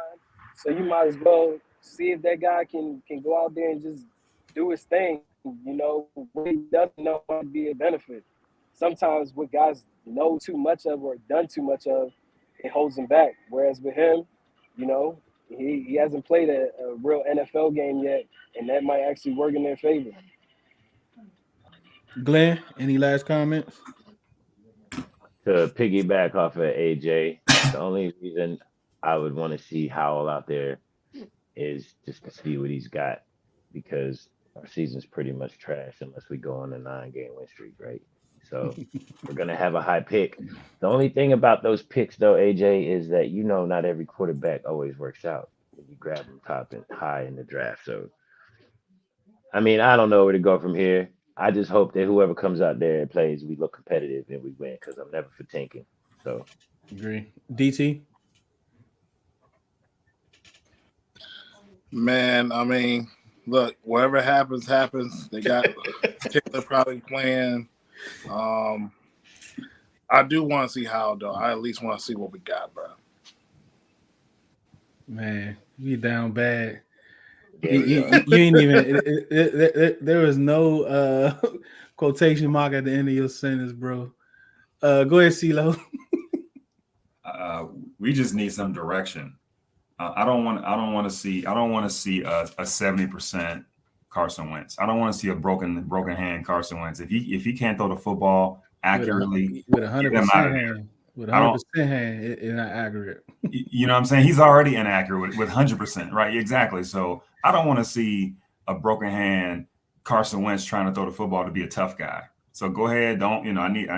So you might as well see if that guy can go out there and just do his thing. What he doesn't know might be a benefit. Sometimes what guys know too much of or done too much of, it holds him back. Whereas with him, he hasn't played a real NFL game yet, and that might actually work in their favor. Glenn, any last comments? To piggyback off of AJ, the only reason I would want to see Howell out there is just to see what he's got, because our season's pretty much trash unless we go on a 9-game win streak, right? So we're going to have a high pick. The only thing about those picks, though, AJ, is that not every quarterback always works out when you grab them top and high in the draft. So, I mean, I don't know where to go from here. I just hope that whoever comes out there and plays, we look competitive and we win, because I'm never for tanking. So, agree. DT? Man, I mean, look, whatever happens. They got Taylor probably playing. I do want to see how, though. I at least want to see what we got, bro. Man, you down bad. Yeah, You ain't even. There was no quotation mark at the end of your sentence, bro. Go ahead, CeeLo. We just need some direction. I don't want to see a 70% Carson Wentz. I don't want to see a broken hand Carson Wentz. If he can't throw the football accurately with 100% hand, with 100% hand, it's not accurate. You know what I'm saying? He's already inaccurate with 100%, right? Exactly. So I don't want to see a broken hand Carson Wentz trying to throw the football to be a tough guy. So go ahead. I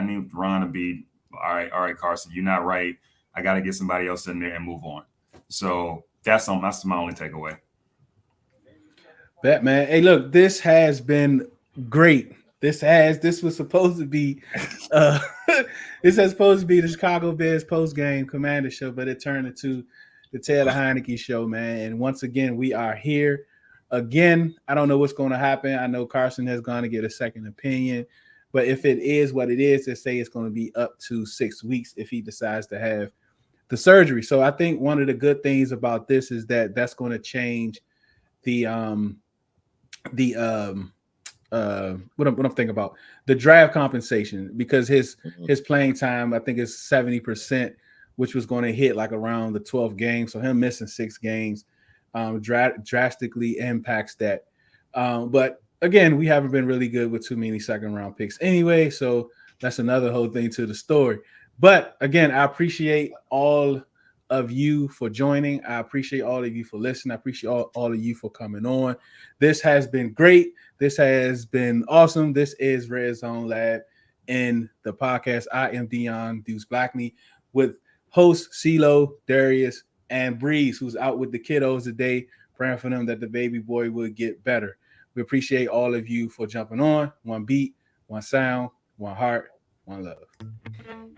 need Ron to be all right, Carson, you're not right. I got to get somebody else in there and move on. So that's my only takeaway. Batman. Hey, look, this has been great. This was supposed to be the Chicago Bears post-game Commander show, but it turned into the Taylor Heinecke show, man. And once again, we are here again. I don't know what's going to happen. I know Carson has gone to get a second opinion, but if it is what it is, they say it's going to be up to 6 weeks if he decides to have the surgery. So I think one of the good things about this is that that's going to change what I'm thinking about, the draft compensation, because his playing time, I think, is 70%, which was going to hit like around the 12th game. So him missing 6 games drastically impacts that. But again, we haven't been really good with too many second round picks anyway. So that's another whole thing to the story. But again, I appreciate all of you for joining. I appreciate all of you for listening. I appreciate all of you for coming on. This has been great. This has been awesome. This is Red Zone Lab in the podcast. I am Dion Deuce Blackney with hosts CeeLo, Darius, and Breeze, who's out with the kiddos today, praying for them that the baby boy will get better. We appreciate all of you for jumping on. One beat, one sound, one heart, one love.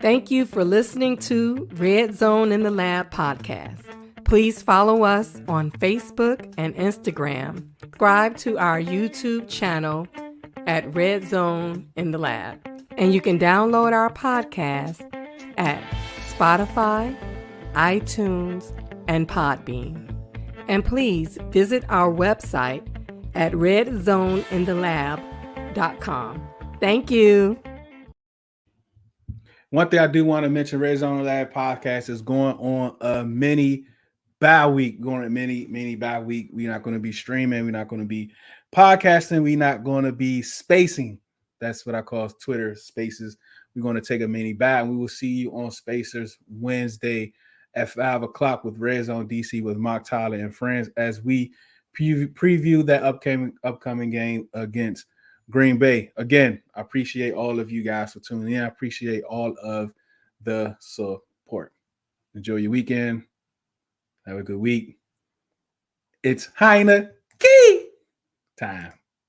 Thank you for listening to Red Zone in the Lab podcast. Please follow us on Facebook and Instagram. Subscribe to our YouTube channel at Red Zone in the Lab. And you can download our podcast at Spotify, iTunes, and Podbean. And please visit our website at redzoneinthelab.com. Thank you. One thing I do want to mention, Red Zone Lab podcast is going on a mini bye week. Going a mini bye week. We're not going to be streaming. We're not going to be podcasting. We're not going to be spacing. That's what I call Twitter Spaces. We're going to take a mini bye, and we will see you on Spacers Wednesday at 5 o'clock with Red Zone DC with Mark Tyler and friends as we preview that upcoming game against Green Bay. Again, I appreciate all of you guys for tuning in. I appreciate all of the support. Enjoy your weekend. Have a good week. It's Heinecke time.